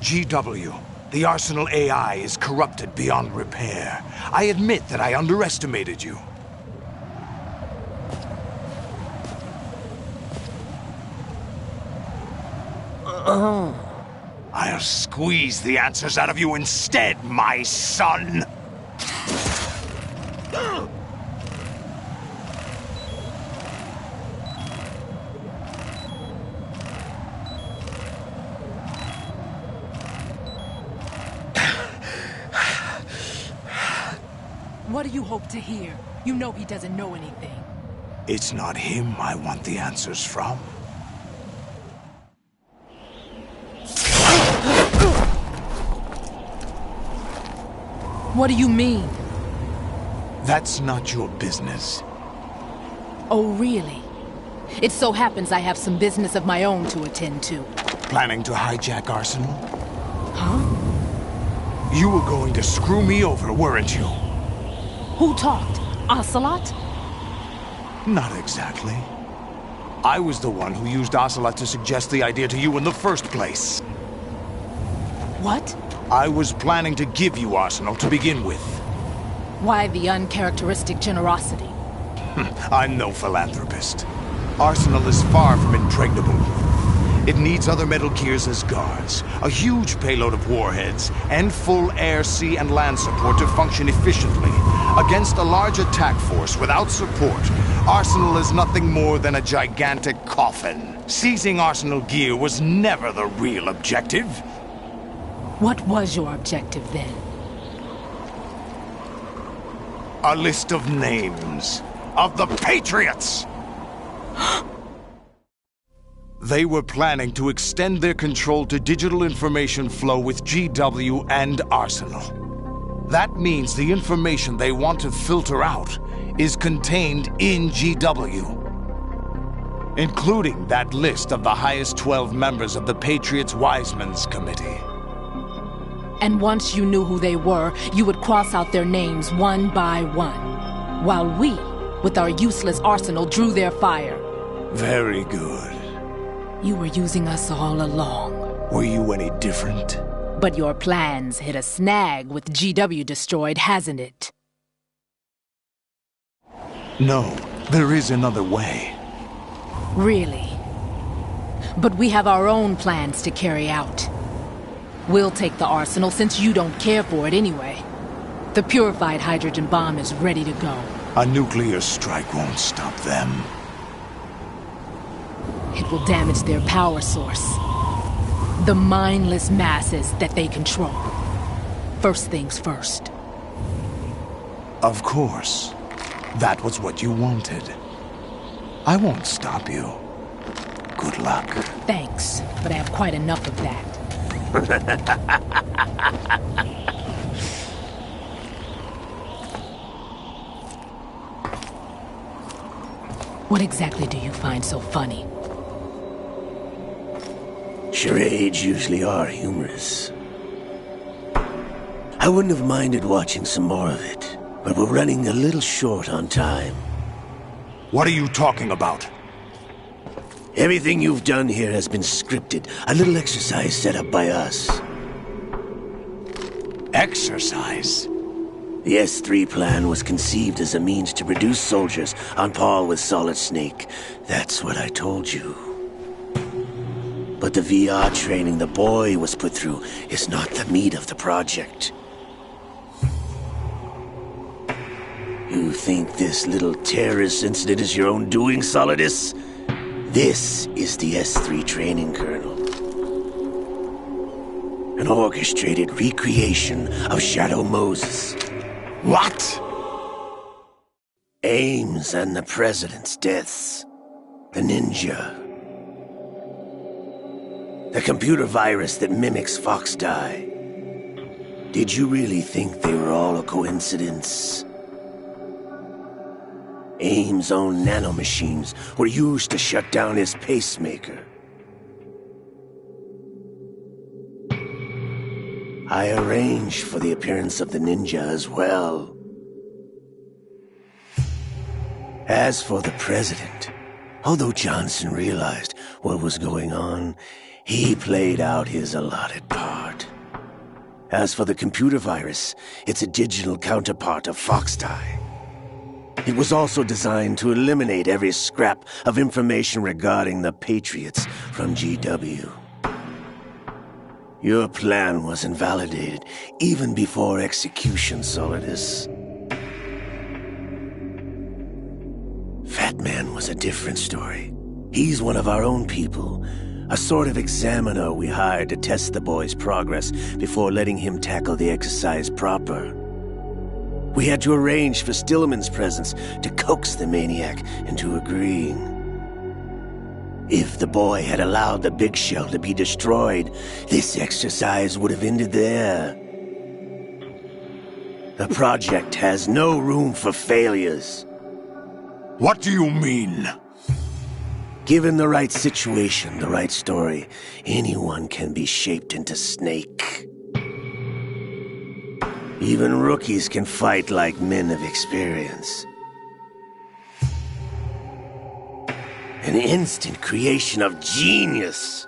Speaker 2: GW, the Arsenal AI is corrupted beyond repair. I admit that I underestimated you. I'll squeeze the answers out of you instead, my son!
Speaker 9: What do you hope to hear? You know he doesn't know anything.
Speaker 2: It's not him I want the answers from.
Speaker 9: What do you mean?
Speaker 2: That's not your business.
Speaker 9: Oh, really? It so happens I have some business of my own to attend to.
Speaker 2: Planning to hijack Arsenal?
Speaker 9: Huh?
Speaker 2: You were going to screw me over, weren't you?
Speaker 9: Who talked? Ocelot?
Speaker 2: Not exactly. I was the one who used Ocelot to suggest the idea to you in the first place.
Speaker 9: What?
Speaker 2: I was planning to give you Arsenal to begin with.
Speaker 9: Why the uncharacteristic generosity?
Speaker 2: I'm no philanthropist. Arsenal is far from impregnable. It needs other Metal Gears as guards, a huge payload of warheads, and full air, sea, and land support to function efficiently. Against a large attack force without support, Arsenal is nothing more than a gigantic coffin. Seizing Arsenal gear was never the real objective.
Speaker 9: What was your objective then?
Speaker 2: A list of names of the Patriots! They were planning to extend their control to digital information flow with GW and Arsenal. That means the information they want to filter out is contained in GW, including that list of the highest 12 members of the Patriots Wiseman's Committee.
Speaker 9: And once you knew who they were, you would cross out their names one by one, while we, with our useless arsenal, drew their fire.
Speaker 2: Very good.
Speaker 9: You were using us all along.
Speaker 2: Were you any different?
Speaker 9: But your plans hit a snag with GW destroyed, hasn't it?
Speaker 2: No, there is another way.
Speaker 9: Really? But we have our own plans to carry out. We'll take the arsenal since you don't care for it anyway. The purified hydrogen bomb is ready to go.
Speaker 2: A nuclear strike won't stop them.
Speaker 9: It will damage their power source. The mindless masses that they control. First things first.
Speaker 2: Of course. That was what you wanted. I won't stop you. Good luck.
Speaker 9: Thanks, but I have quite enough of that. What exactly do you find so funny?
Speaker 1: Charades usually are humorous. I wouldn't have minded watching some more of it, but we're running a little short on time.
Speaker 2: What are you talking about?
Speaker 1: Everything you've done here has been scripted, a little exercise set up by us.
Speaker 2: Exercise?
Speaker 1: The S3 plan was conceived as a means to produce soldiers on par with Solid Snake. That's what I told you. But the VR training the boy was put through is not the meat of the project. You think this little terrorist incident is your own doing, Solidus? This is the S3 training kernel. An orchestrated recreation of Shadow Moses.
Speaker 2: What?
Speaker 1: Ames and the President's deaths. The ninja. The computer virus that mimics Foxdie. Did you really think they were all a coincidence? Ames' own nanomachines were used to shut down his pacemaker. I arranged for the appearance of the ninja as well. As for the president, although Johnson realized what was going on, he played out his allotted part. As for the computer virus, it's a digital counterpart of Foxtie. It was also designed to eliminate every scrap of information regarding the Patriots from GW. Your plan was invalidated even before execution, Solidus. Fat Man was a different story. He's one of our own people, a sort of examiner we hired to test the boy's progress before letting him tackle the exercise proper. We had to arrange for Stillman's presence to coax the maniac into agreeing. If the boy had allowed the big shell to be destroyed, this exercise would have ended there. The project has no room for failures.
Speaker 2: What do you mean?
Speaker 1: Given the right situation, the right story, anyone can be shaped into Snake. Even rookies can fight like men of experience. An instant creation of genius.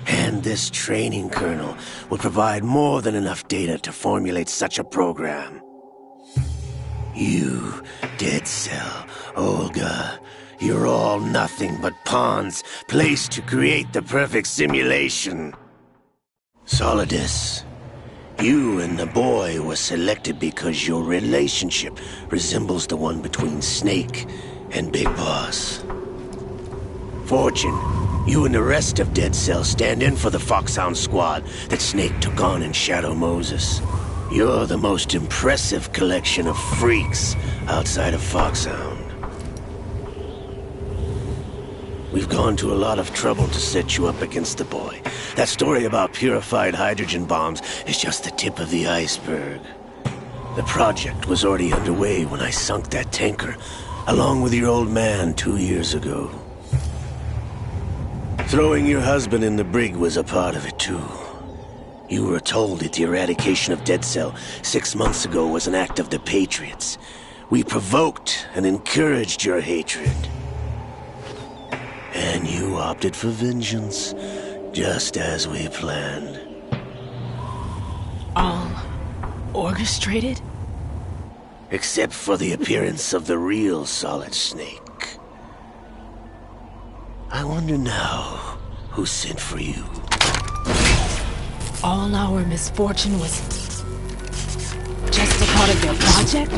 Speaker 1: And this training kernel will provide more than enough data to formulate such a program. You, Dead Cell, Olga, you're all nothing but pawns placed to create the perfect simulation. Solidus, you and the boy were selected because your relationship resembles the one between Snake and Big Boss. Fortune, you and the rest of Dead Cell stand in for the Foxhound squad that Snake took on in Shadow Moses. You're the most impressive collection of freaks outside of Foxhound. We've gone to a lot of trouble to set you up against the boy. That story about purified hydrogen bombs is just the tip of the iceberg. The project was already underway when I sunk that tanker, along with your old man 2 years ago. Throwing your husband in the brig was a part of it too. You were told that the eradication of Dead Cell 6 months ago was an act of the Patriots. We provoked and encouraged your hatred. And you opted for vengeance, just as we planned.
Speaker 9: All orchestrated?
Speaker 1: Except for the appearance of the real Solid Snake. I wonder now who sent for you.
Speaker 9: All our misfortune was just a part of their project?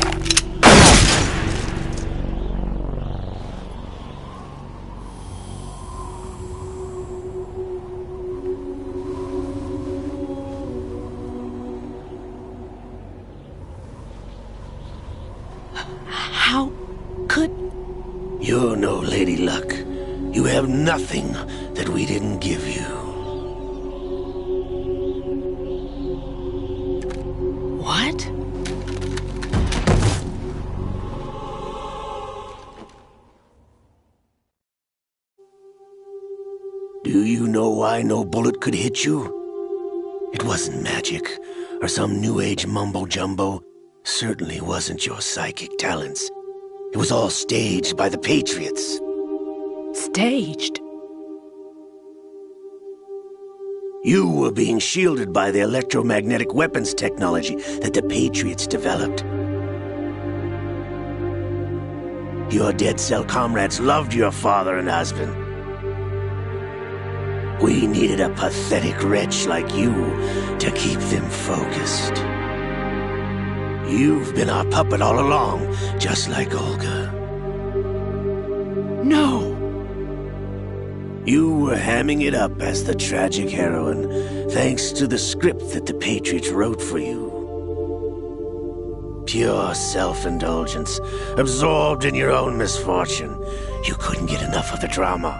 Speaker 9: How could...
Speaker 1: You're no Lady Luck. You have nothing that we didn't give you.
Speaker 9: What?
Speaker 1: Do you know why no bullet could hit you? It wasn't magic, or some new age mumbo-jumbo. Certainly wasn't your psychic talents. It was all staged by the Patriots.
Speaker 9: Staged?
Speaker 1: You were being shielded by the electromagnetic weapons technology that the Patriots developed. Your Dead Cell comrades loved your father and husband. We needed a pathetic wretch like you to keep them focused. You've been our puppet all along, just like Olga.
Speaker 9: No!
Speaker 1: You were hamming it up as the tragic heroine, thanks to the script that the Patriots wrote for you. Pure self-indulgence, absorbed in your own misfortune. You couldn't get enough of the drama.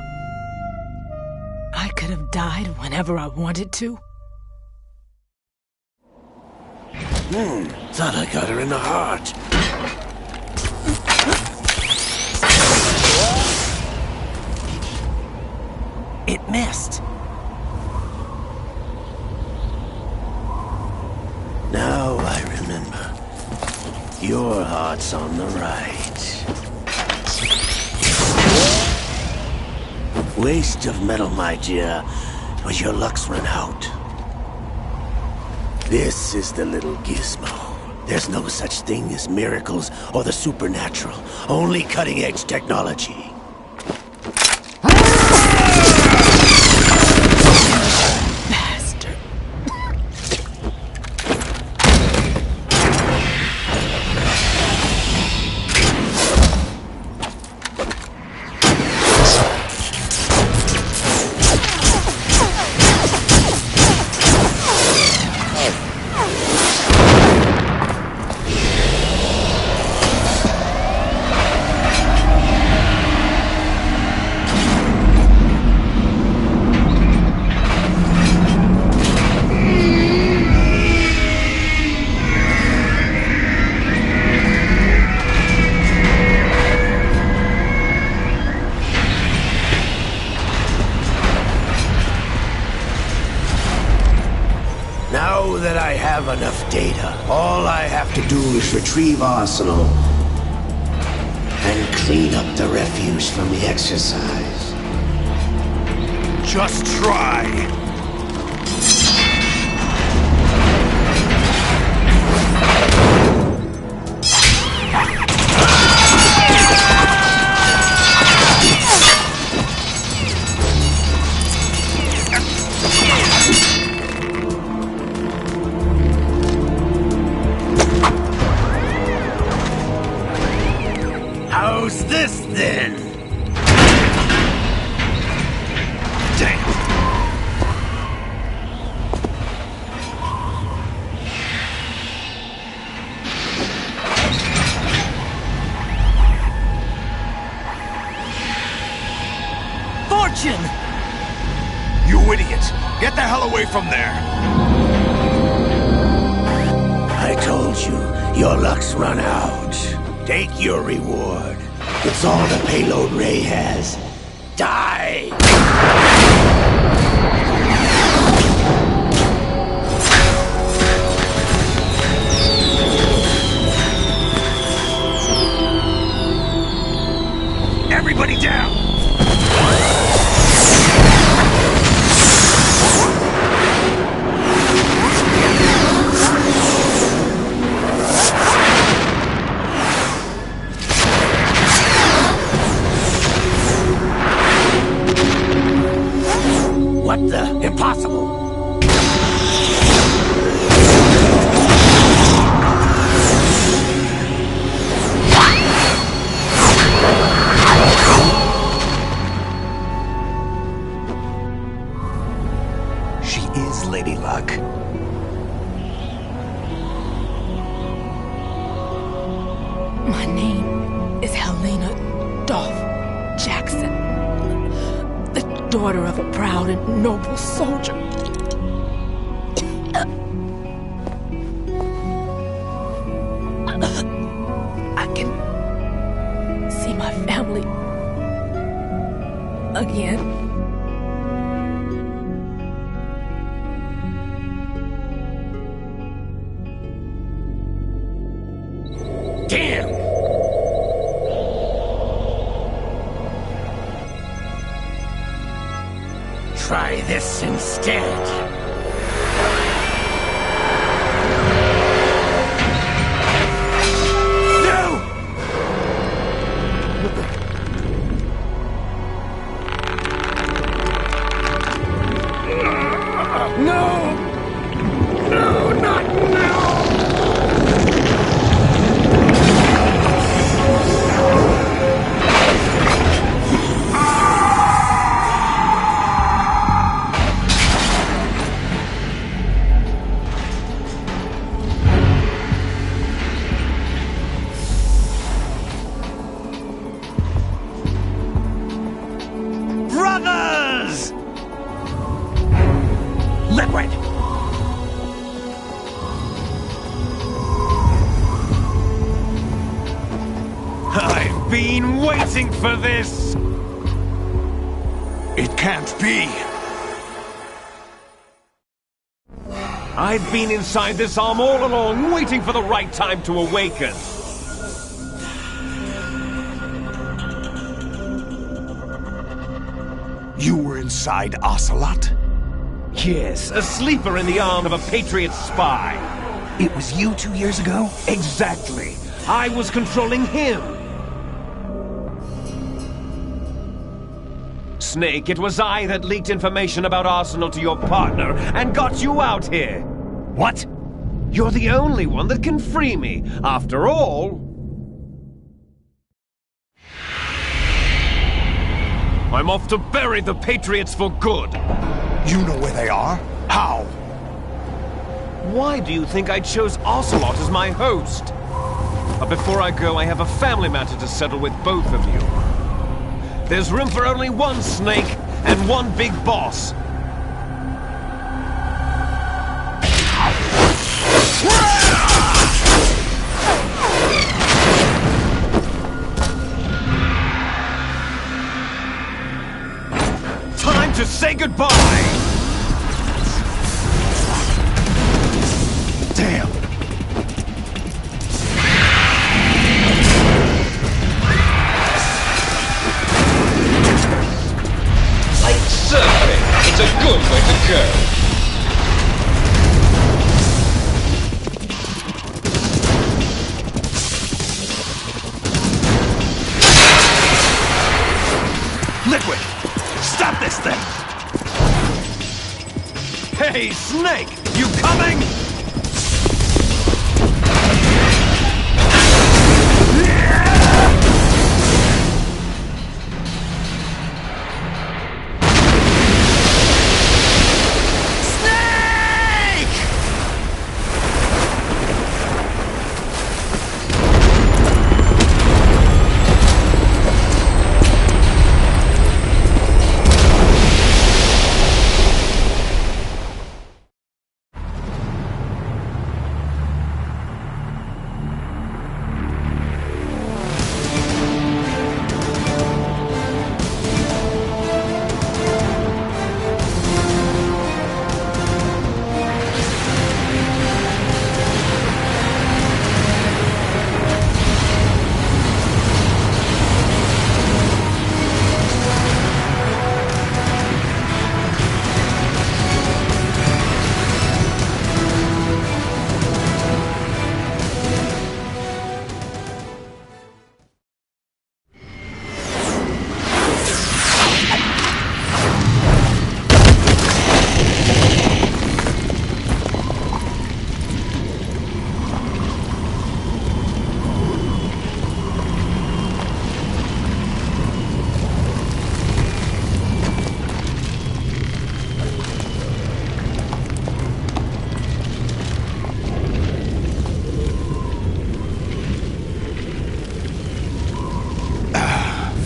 Speaker 9: I could have died whenever I wanted to.
Speaker 1: Thought I got her in the heart.
Speaker 3: It missed.
Speaker 1: Now I remember. Your heart's on the right. Waste of metal, my dear, but your luck's run out. This is the little gizmo. There's no such thing as miracles or the supernatural. Only cutting-edge technology.
Speaker 9: Bastard.
Speaker 1: Now that I have enough data, all I have to do is retrieve Arsenal and clean up the refuse from the exercise.
Speaker 2: Just try.
Speaker 1: How's this then? Damn.
Speaker 7: Fortune!
Speaker 2: You idiot! Get the hell away from there!
Speaker 1: I told you, your luck's run out. Take your reward. It's all the payload Ray has. Die!
Speaker 2: Everybody down!
Speaker 1: What the? Impossible!
Speaker 8: She is Lady Luck.
Speaker 9: My name is Helena Dolph Jackson, the daughter of a proud and noble soldier. I can see my family again.
Speaker 1: Damn! Try this instead. No! No, not now!
Speaker 2: Brothers! Liquid! I've been waiting for this! It can't be!
Speaker 11: I've been inside this arm all along, waiting for the right time to awaken.
Speaker 2: You were inside Ocelot?
Speaker 11: Yes, a sleeper in the arm of a Patriot spy.
Speaker 8: It was you 2 years ago?
Speaker 11: Exactly. I was controlling him. Snake, it was I that leaked information about Arsenal to your partner and got you out here.
Speaker 8: What?
Speaker 11: You're the only one that can free me. After all... I'm off to bury the Patriots for good.
Speaker 2: You know where they are? How?
Speaker 11: Why do you think I chose Ocelot as my host? But before I go, I have a family matter to settle with both of you. There's room for only one Snake and one big boss. Time to say goodbye!
Speaker 2: Damn!
Speaker 11: Like surfing, it's a good way to go.
Speaker 2: Liquid! Stop this thing!
Speaker 11: Hey, Snake! You coming?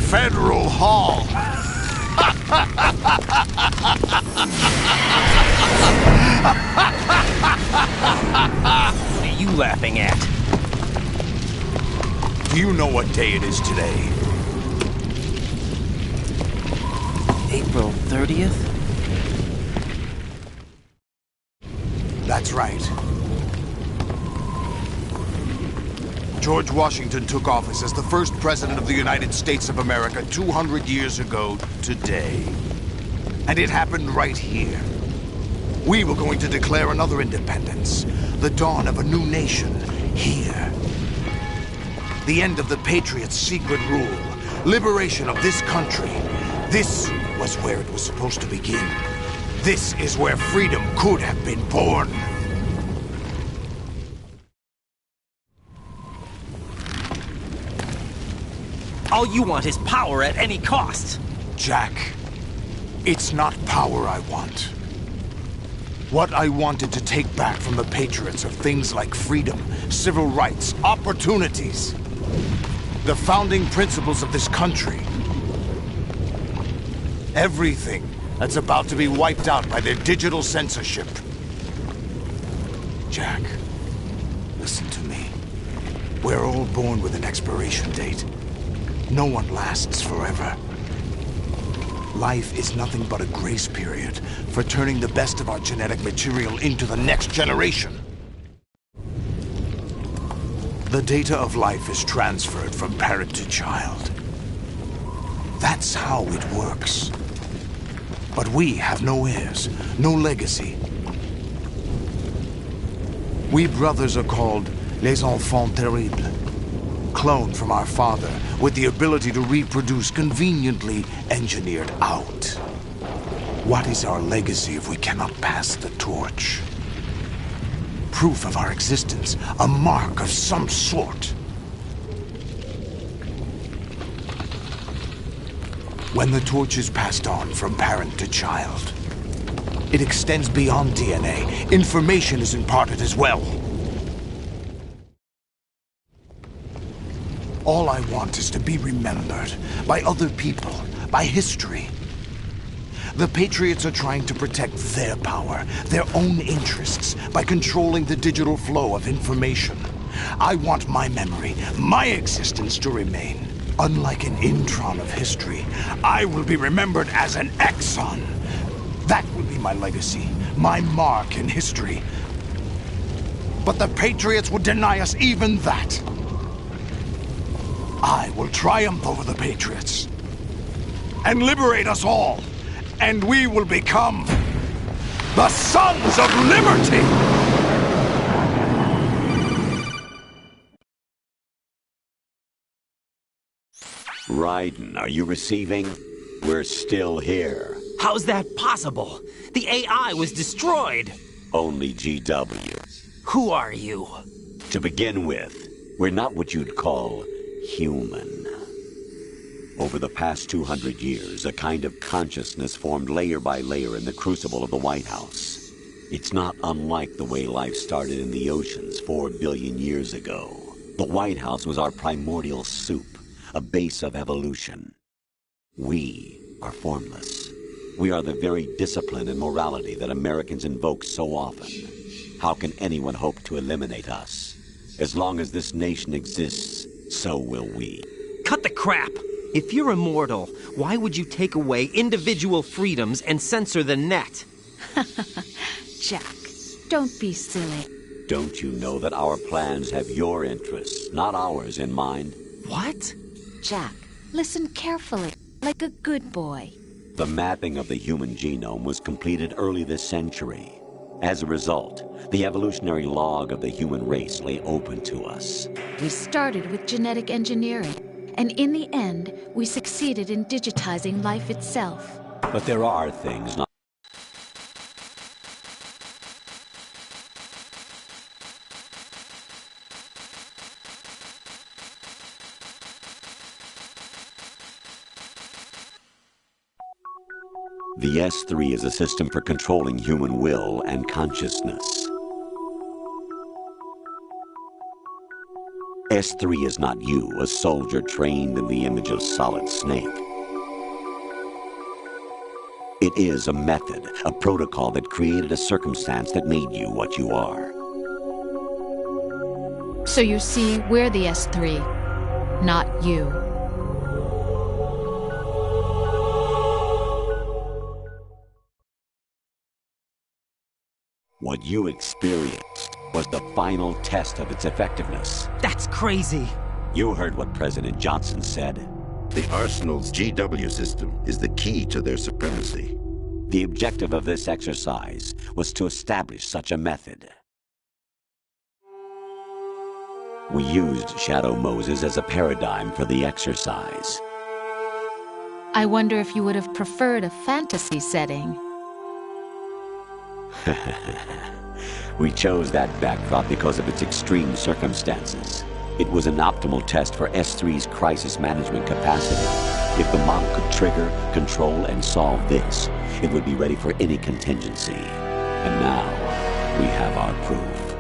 Speaker 2: Federal Hall.
Speaker 3: What are you laughing at?
Speaker 2: Do you know what day it is today?
Speaker 3: April 30th?
Speaker 2: That's right. George Washington took office as the first president of the United States of America 200 years ago today. And it happened right here. We were going to declare another independence, the dawn of a new nation, here. The end of the Patriots' secret rule, liberation of this country. This was where it was supposed to begin. This is where freedom could have been born.
Speaker 3: All you want is power at any cost.
Speaker 2: Jack, it's not power I want. What I wanted to take back from the Patriots are things like freedom, civil rights, opportunities. The founding principles of this country. Everything that's about to be wiped out by their digital censorship. Jack, listen to me. We're all born with an expiration date. No one lasts forever. Life is nothing but a grace period for turning the best of our genetic material into the next generation. The data of life is transferred from parent to child. That's how it works. But we have no heirs, no legacy. We brothers are called les enfants terribles, cloned from our father with the ability to reproduce conveniently engineered out. What is our legacy if we cannot pass the torch? Proof of our existence, a mark of some sort. When the torch is passed on from parent to child, it extends beyond DNA. Information is imparted as well. All I want is to be remembered by other people, by history. The Patriots are trying to protect their power, their own interests, by controlling the digital flow of information. I want my memory, my existence to remain. Unlike an intron of history, I will be remembered as an exon. That will be my legacy, my mark in history. But the Patriots would deny us even that. I will triumph over the Patriots and liberate us all. And we will become the Sons of Liberty!
Speaker 6: Raiden, are you receiving? We're still here.
Speaker 3: How's that possible? The AI was destroyed.
Speaker 6: Only GW.
Speaker 3: Who are you?
Speaker 6: To begin with, we're not what you'd call human. Over the past 200 years, a kind of consciousness formed layer by layer in the crucible of the White House. It's not unlike the way life started in the oceans 4 billion years ago. The White House was our primordial soup, a base of evolution. We are formless. We are the very discipline and morality that Americans invoke so often. How can anyone hope to eliminate us? As long as this nation exists, so will we.
Speaker 3: Cut the crap! If you're immortal, why would you take away individual freedoms and censor the net?
Speaker 5: Jack, don't be silly.
Speaker 6: Don't you know that our plans have your interests, not ours, in mind?
Speaker 3: What?
Speaker 5: Jack, listen carefully, like a good boy.
Speaker 6: The mapping of the human genome was completed early this century. As a result, the evolutionary log of the human race lay open to us.
Speaker 5: We started with genetic engineering. And in the end, we succeeded in digitizing life itself.
Speaker 6: But there are things not... The S3 is a system for controlling human will and consciousness. S3 is not you, a soldier trained in the image of Solid Snake. It is a method, a protocol that created a circumstance that made you what you are.
Speaker 5: So you see, we're the S3, not you.
Speaker 6: What you experienced was the final test of its effectiveness.
Speaker 3: That's crazy.
Speaker 6: You heard what President Johnson said.
Speaker 12: The Arsenal's GW system is the key to their supremacy.
Speaker 6: The objective of this exercise was to establish such a method. We used Shadow Moses as a paradigm for the exercise.
Speaker 5: I wonder if you would have preferred a fantasy setting.
Speaker 6: We chose that backdrop because of its extreme circumstances. It was an optimal test for S3's crisis management capacity. If the model could trigger, control, and solve this, it would be ready for any contingency. And now, we have our proof.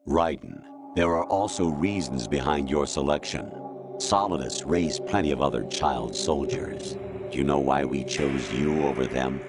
Speaker 6: Raiden, there are also reasons behind your selection. Solidus raised plenty of other child soldiers. Do you know why we chose you over them?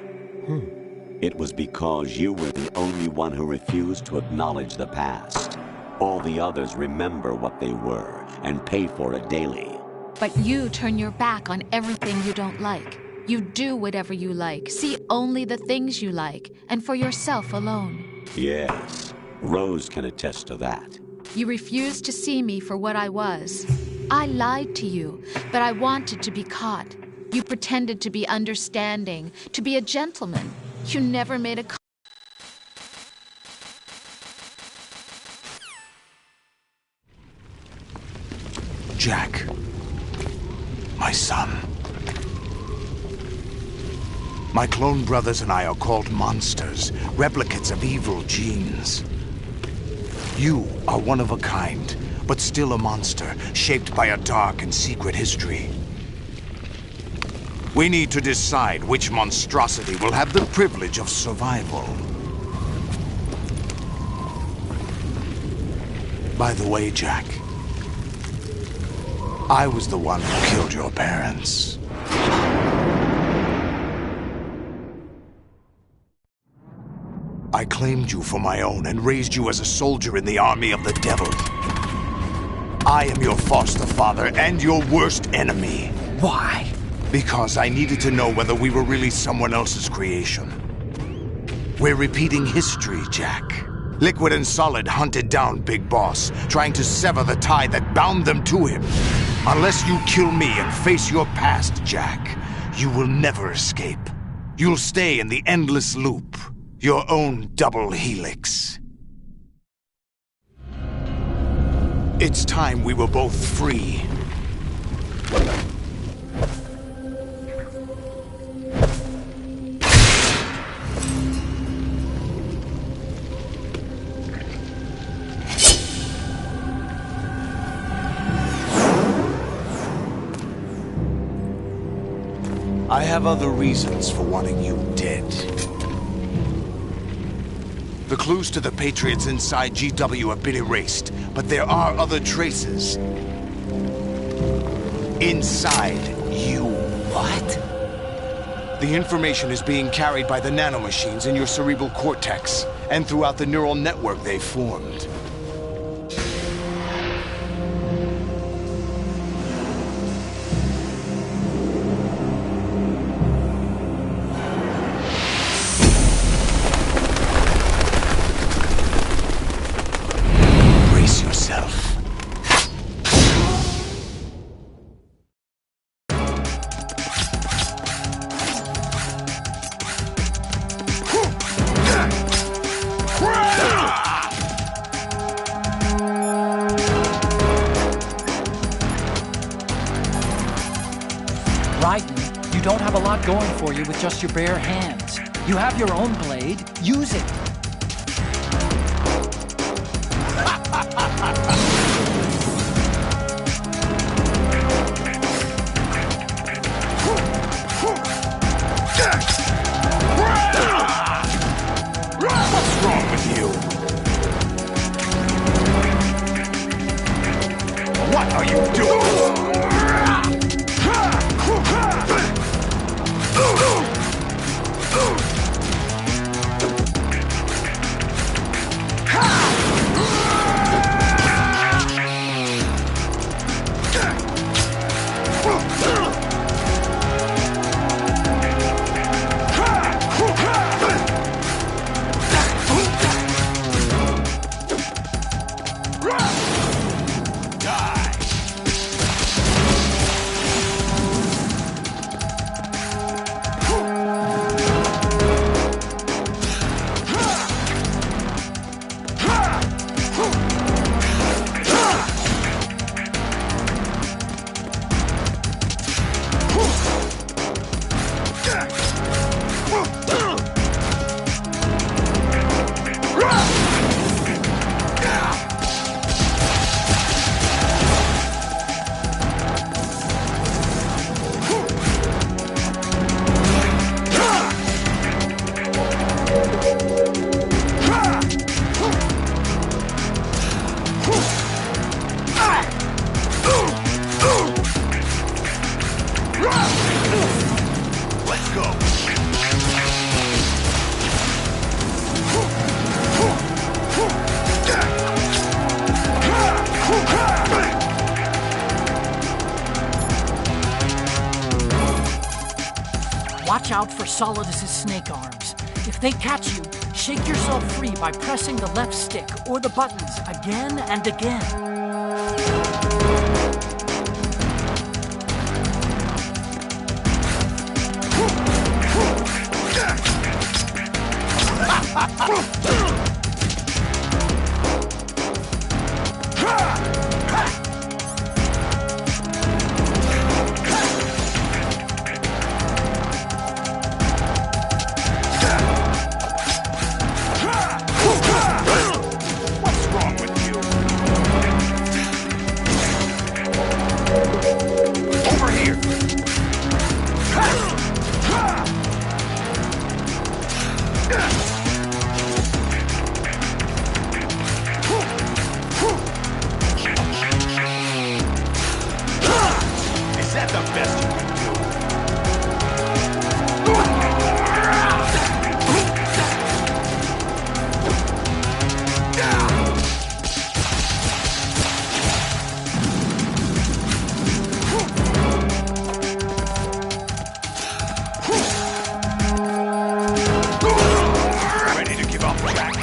Speaker 6: It was because you were the only one who refused to acknowledge the past. All the others remember what they were and pay for it daily.
Speaker 5: But you turn your back on everything you don't like. You do whatever you like, see only the things you like, and for yourself alone.
Speaker 6: Yes, Rose can attest to that.
Speaker 5: You refused to see me for what I was. I lied to you, but I wanted to be caught. You pretended to be understanding, to be a gentleman. You never made a
Speaker 2: Jack, my son. My clone brothers and I are called monsters, replicates of evil genes. You are one of a kind, but still a monster, shaped by a dark and secret history. We need to decide which monstrosity will have the privilege of survival. By the way, Jack, I was the one who killed your parents. I claimed you for my own and raised you as a soldier in the army of the devil. I am your foster father and your worst enemy.
Speaker 8: Why?
Speaker 2: Because I needed to know whether we were really someone else's creation. We're repeating history, Jack. Liquid and Solid hunted down Big Boss, trying to sever the tie that bound them to him. Unless you kill me and face your past, Jack, you will never escape. You'll stay in the endless loop, your own double helix. It's time we were both free. I have other reasons for wanting you dead. The clues to the Patriots inside GW have been erased, but there are other traces. Inside you.
Speaker 8: What?
Speaker 2: The information is being carried by the nanomachines in your cerebral cortex, and throughout the neural network they formed.
Speaker 7: You don't have a lot going for you with just your bare hands. You have your own blade. Use it.
Speaker 2: What's wrong with you? What are you doing?
Speaker 7: out for Solidus's snake arms. If they catch you, shake yourself free by pressing the left stick or the buttons again and again.
Speaker 2: What's wrong with you? Over here! Is that the best you can do? Ready to give up, Jack?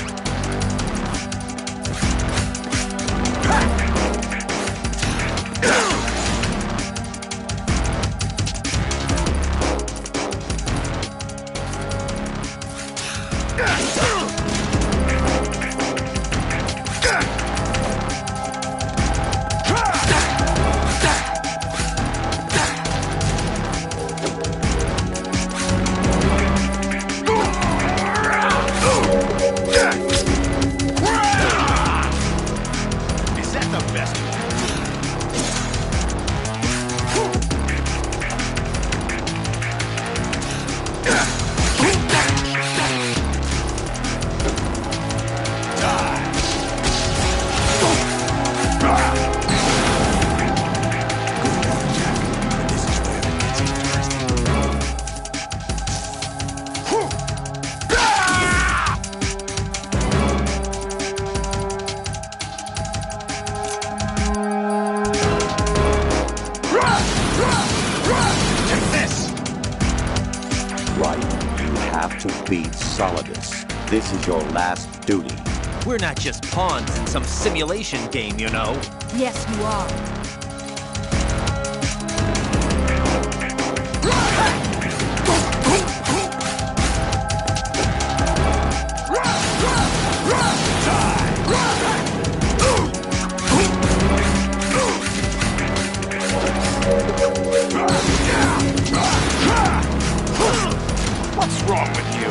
Speaker 2: Is that the best? Take this!
Speaker 6: Right. You have to beat Solidus. This is your last duty.
Speaker 3: We're not just pawns in some simulation game, you know.
Speaker 9: Yes, you are.
Speaker 2: What's wrong with you?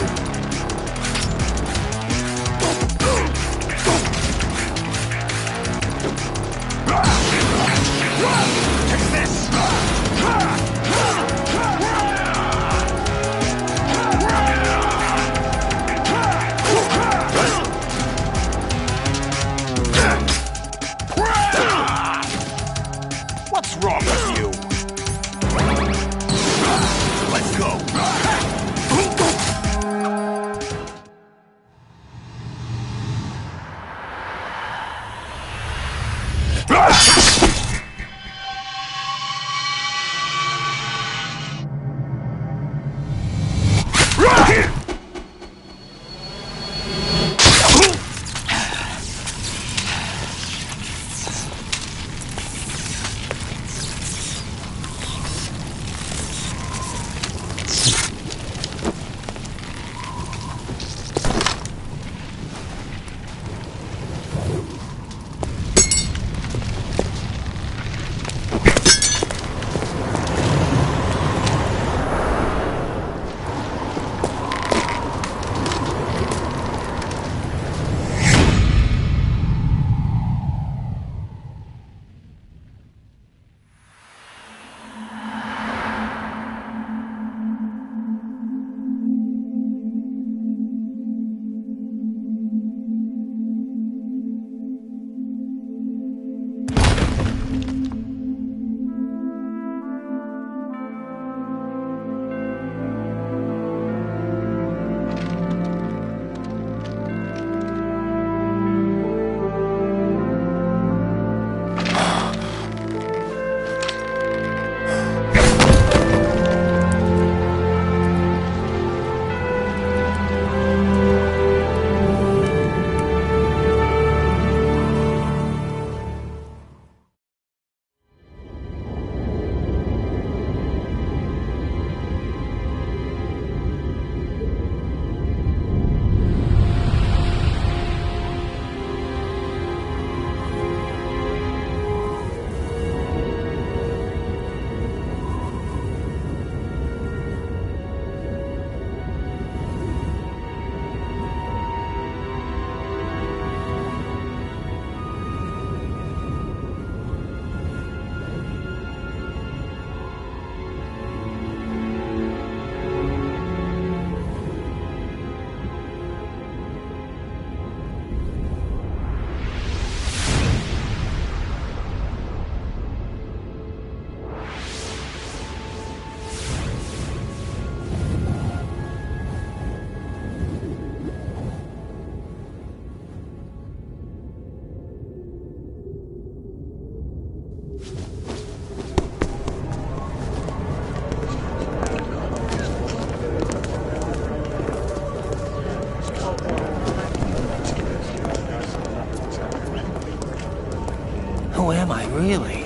Speaker 3: Really?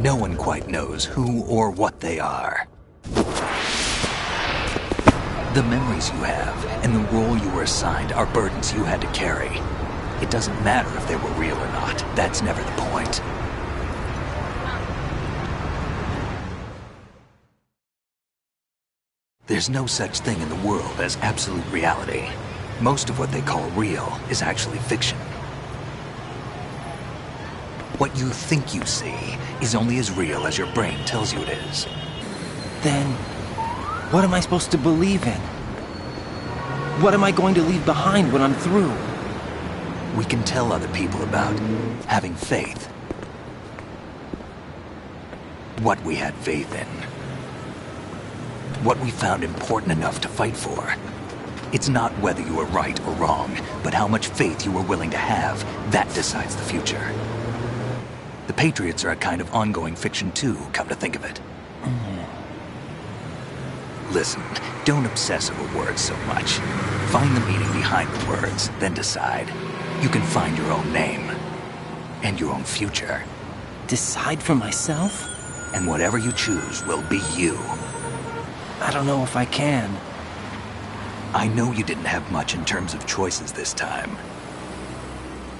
Speaker 8: No one quite knows who or what they are. The memories you have and the role you were assigned are burdens you had to carry. It doesn't matter if they were real or not. That's never the point. There's no such thing in the world as absolute reality. Most of what they call real is actually fiction. What you think you see is only as real as your brain tells you it is.
Speaker 3: Then, what am I supposed to believe in? What am I going to leave behind when I'm through?
Speaker 8: We can tell other people about having faith. What we had faith in. What we found important enough to fight for. It's not whether you were right or wrong, but how much faith you were willing to have. That decides the future. The Patriots are a kind of ongoing fiction too, come to think of it. Listen, don't obsess over words so much. Find the meaning behind the words, then decide. You can find your own name. And your own future.
Speaker 3: Decide for myself?
Speaker 8: And whatever you choose will be you.
Speaker 3: I don't know if I can.
Speaker 8: I know you didn't have much in terms of choices this time.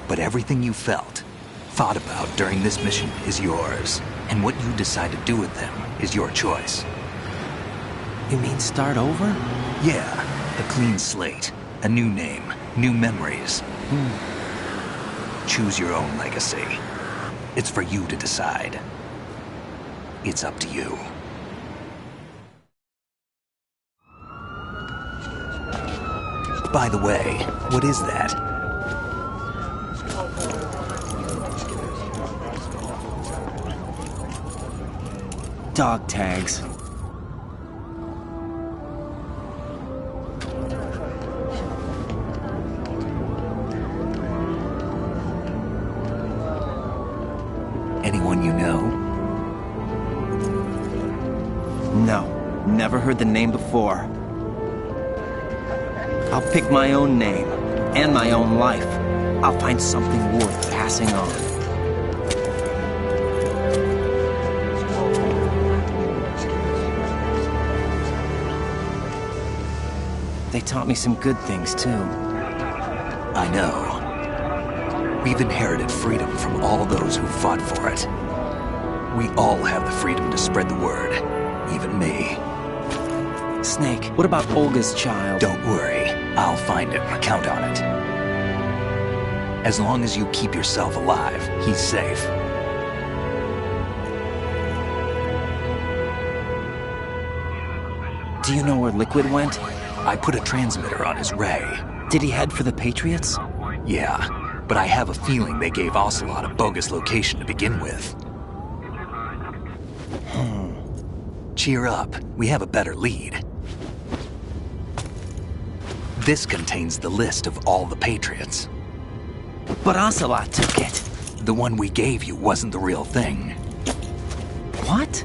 Speaker 8: But everything you felt, thought about during this mission is yours. And what you decide to do with them is your choice.
Speaker 3: You mean start over?
Speaker 8: Yeah, a clean slate, a new name, new memories. Choose your own legacy. It's for you to decide. It's up to you. By the way, what is that?
Speaker 3: Dog tags.
Speaker 8: Anyone you know?
Speaker 3: No, never heard the name before. I'll pick my own name, and my own life. I'll find something worth passing on. They taught me some good things, too.
Speaker 8: I know. We've inherited freedom from all those who fought for it. We all have the freedom to spread the word, even me.
Speaker 3: Snake, what about Olga's child?
Speaker 8: Don't worry. I'll find him. Count on it. As long as you keep yourself alive, he's safe.
Speaker 3: Do you know where Liquid went?
Speaker 8: I put a transmitter on his ray.
Speaker 3: Did he head for the Patriots?
Speaker 8: Yeah, but I have a feeling they gave Ocelot a bogus location to begin with. Cheer up. We have a better lead. This contains the list of all the Patriots.
Speaker 3: But Ocelot took it.
Speaker 8: The one we gave you wasn't the real thing.
Speaker 3: What?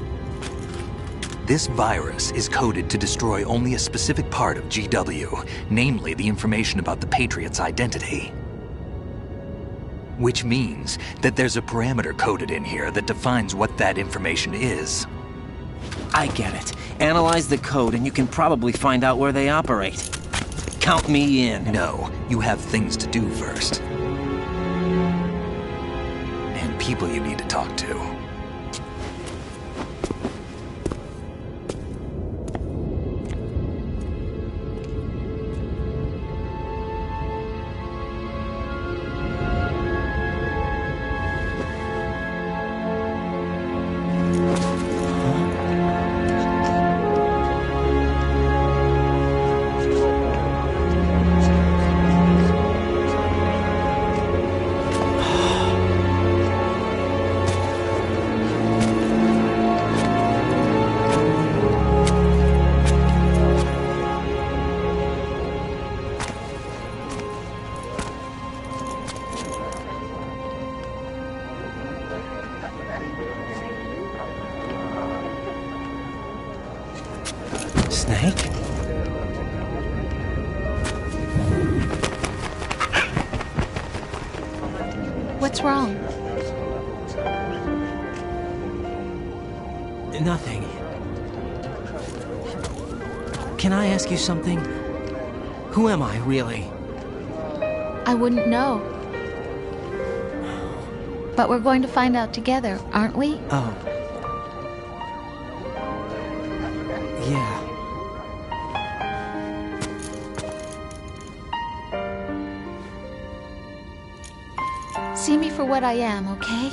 Speaker 8: This virus is coded to destroy only a specific part of GW, namely the information about the Patriots' identity. Which means that there's a parameter coded in here that defines what that information is.
Speaker 3: I get it. Analyze the code and you can probably find out where they operate. Count me in.
Speaker 8: No, you have things to do first. And people you need to talk to.
Speaker 3: Snake?
Speaker 5: What's wrong?
Speaker 3: Nothing. Can I ask you something? Who am I, really?
Speaker 5: I wouldn't know. But we're going to find out together, aren't we?
Speaker 3: Oh. Yeah.
Speaker 5: See me for what I am, okay?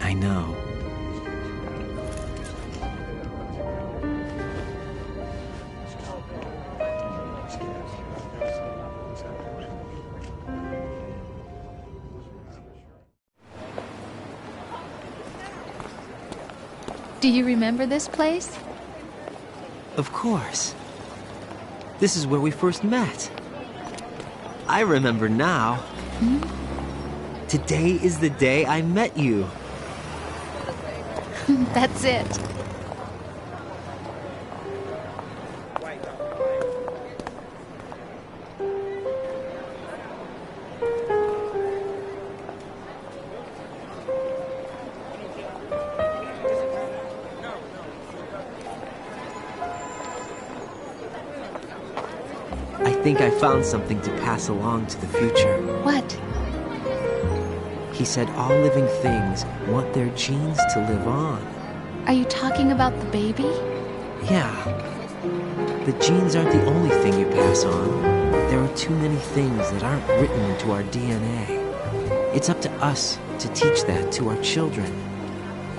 Speaker 3: I know.
Speaker 5: Do you remember this place?
Speaker 3: Of course. This is where we first met. I remember now.
Speaker 5: Hmm?
Speaker 3: Today is the day I met you.
Speaker 5: That's it.
Speaker 3: I think I found something to pass along to the future.
Speaker 5: What?
Speaker 3: He said all living things want their genes to live on.
Speaker 5: Are you talking about the baby?
Speaker 3: Yeah. The genes aren't the only thing you pass on. There are too many things that aren't written into our DNA. It's up to us to teach that to our children.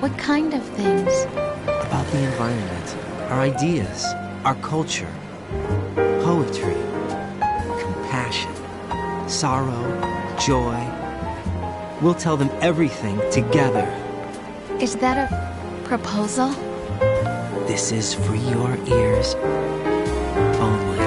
Speaker 5: What kind of things?
Speaker 3: About the environment, our ideas, our culture, poetry, compassion, sorrow, joy. We'll tell them everything together.
Speaker 5: Is that a proposal?
Speaker 3: This is for your ears only.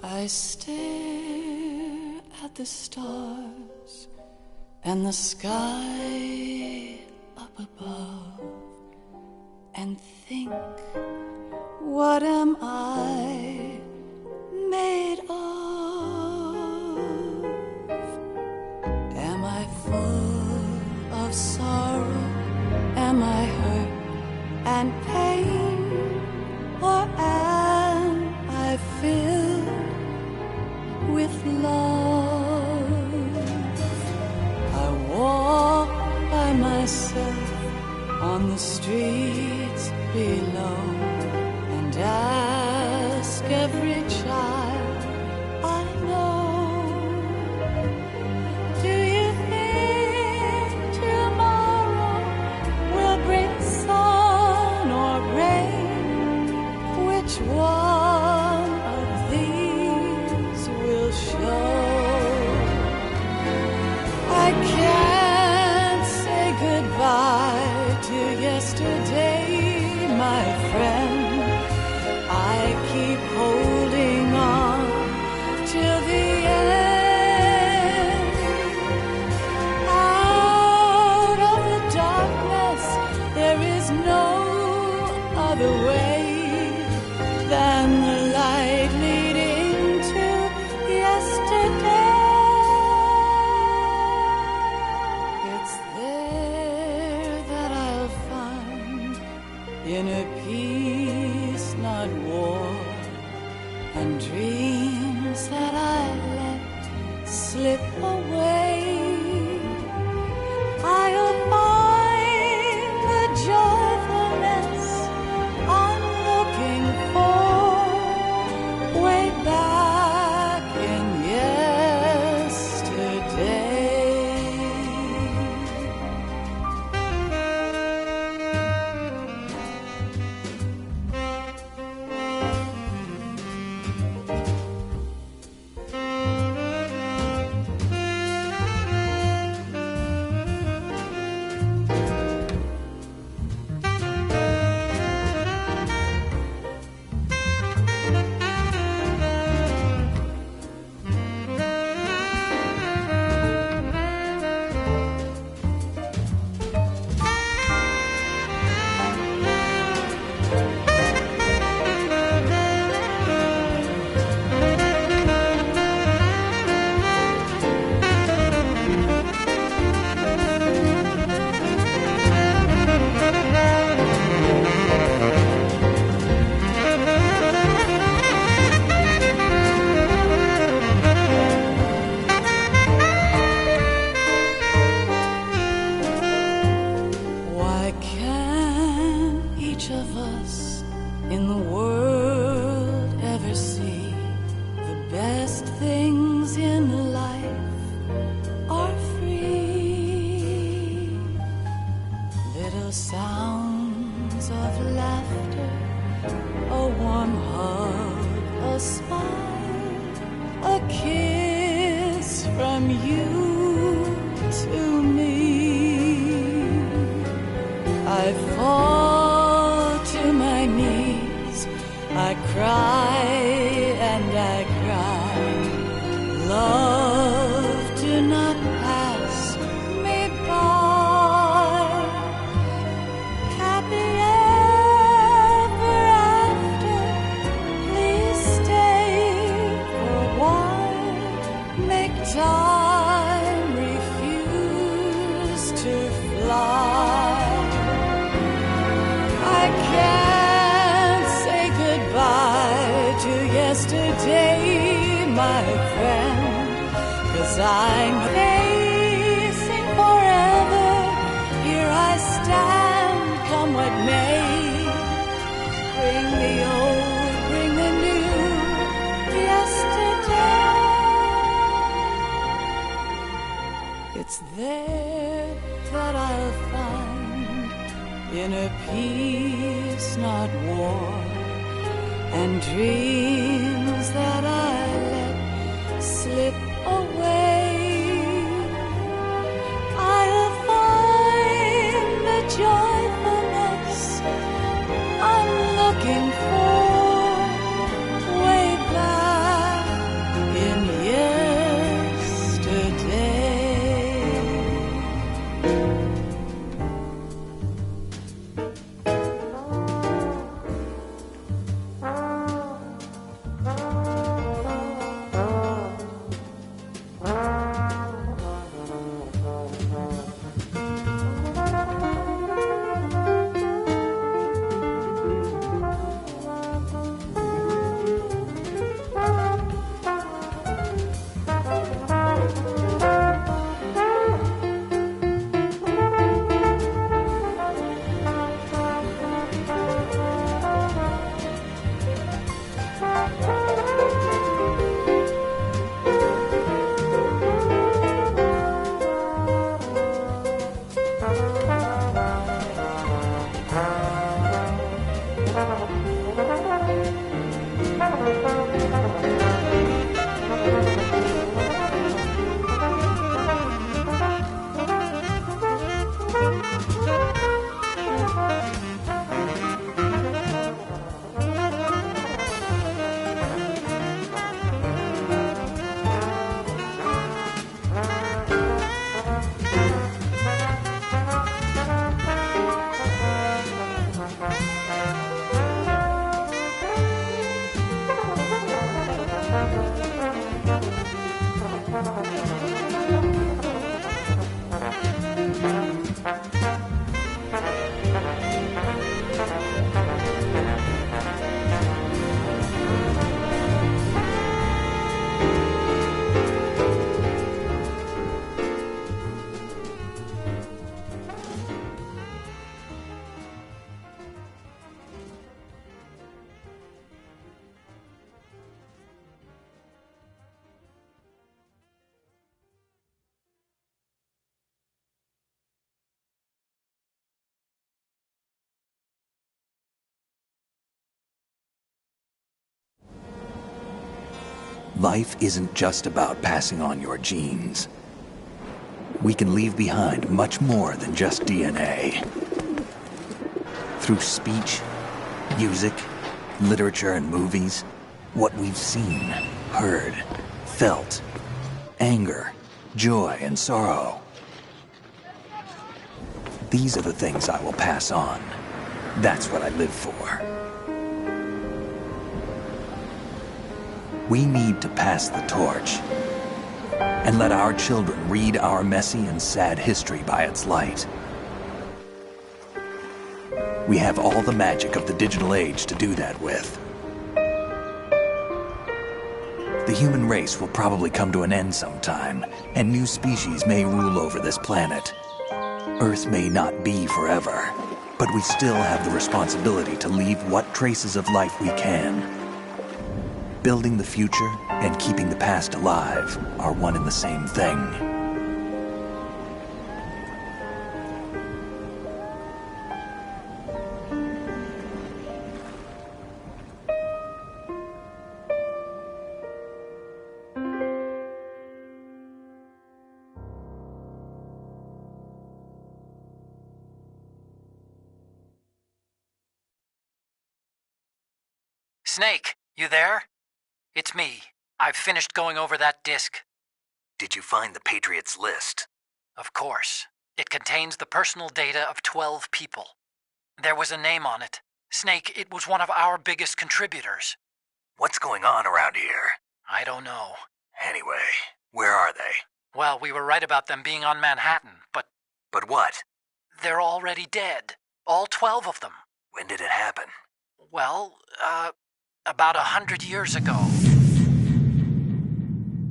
Speaker 13: I stare at the stars and the sky up above and think, what am I made of? Am I full of sorrow? Am I hurt and pain? Or am I filled with love? I walk by myself on the streets below and ask every child I know, do you think tomorrow will bring sun or rain? Which one of these will show? I can't say goodbye to yesterday, my friend. I keep holding on till the end. Out of the darkness, there is no other way than the light leading to yesterday. It's there that I'll find inner peace, not war, and dreams that I let slip away. I'll find the joyfulness I'm looking for way back in yesterday. each of us in the world ever see? The best things in life are free. Little sounds of laughter, a warm hug, a smile, a kiss from you to me. I fall to my knees, I cry and I cry. Love, do not pass me by. Happy ever after, please stay for a while. Make time refuse to fly. I can't say goodbye to yesterday, my friend, 'cause I'm facing forever. Here I stand, come what may. Bring the old, bring the new, yesterday. It's there that I'll find inner peace, not war, and dreams that I let slip away. I'll find the joyfulness I'm looking for way back in yesterday.
Speaker 8: Life isn't just about passing on your genes. We can leave behind much more than just DNA. Through speech, music, literature, and movies, what we've seen, heard, felt, anger, joy, and sorrow. These are the things I will pass on. That's what I live for. We need to pass the torch and let our children read our messy and sad history by its light. We have all the magic of the digital age to do that with. The human race will probably come to an end sometime, and new species may rule over this planet. Earth may not be forever, But we still have the responsibility to leave what traces of life we can. Building the future and keeping the past alive are one and the same thing.
Speaker 7: Snake, you there? It's me. I've finished going over that disk.
Speaker 8: Did you find the Patriots list?
Speaker 7: Of course. It contains the personal data of 12 people. There was a name on it. Snake, it was one of our biggest contributors.
Speaker 8: What's going on around here?
Speaker 7: I don't know.
Speaker 8: Anyway, where are they?
Speaker 7: Well, we were right about them being on Manhattan, but...
Speaker 8: But what?
Speaker 7: They're already dead. All 12 of them.
Speaker 8: When did it happen?
Speaker 7: Well, about 100 years ago.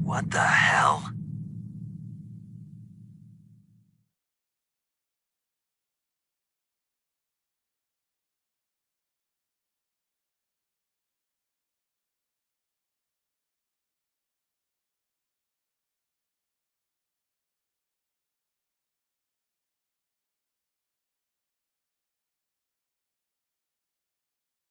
Speaker 8: What the hell?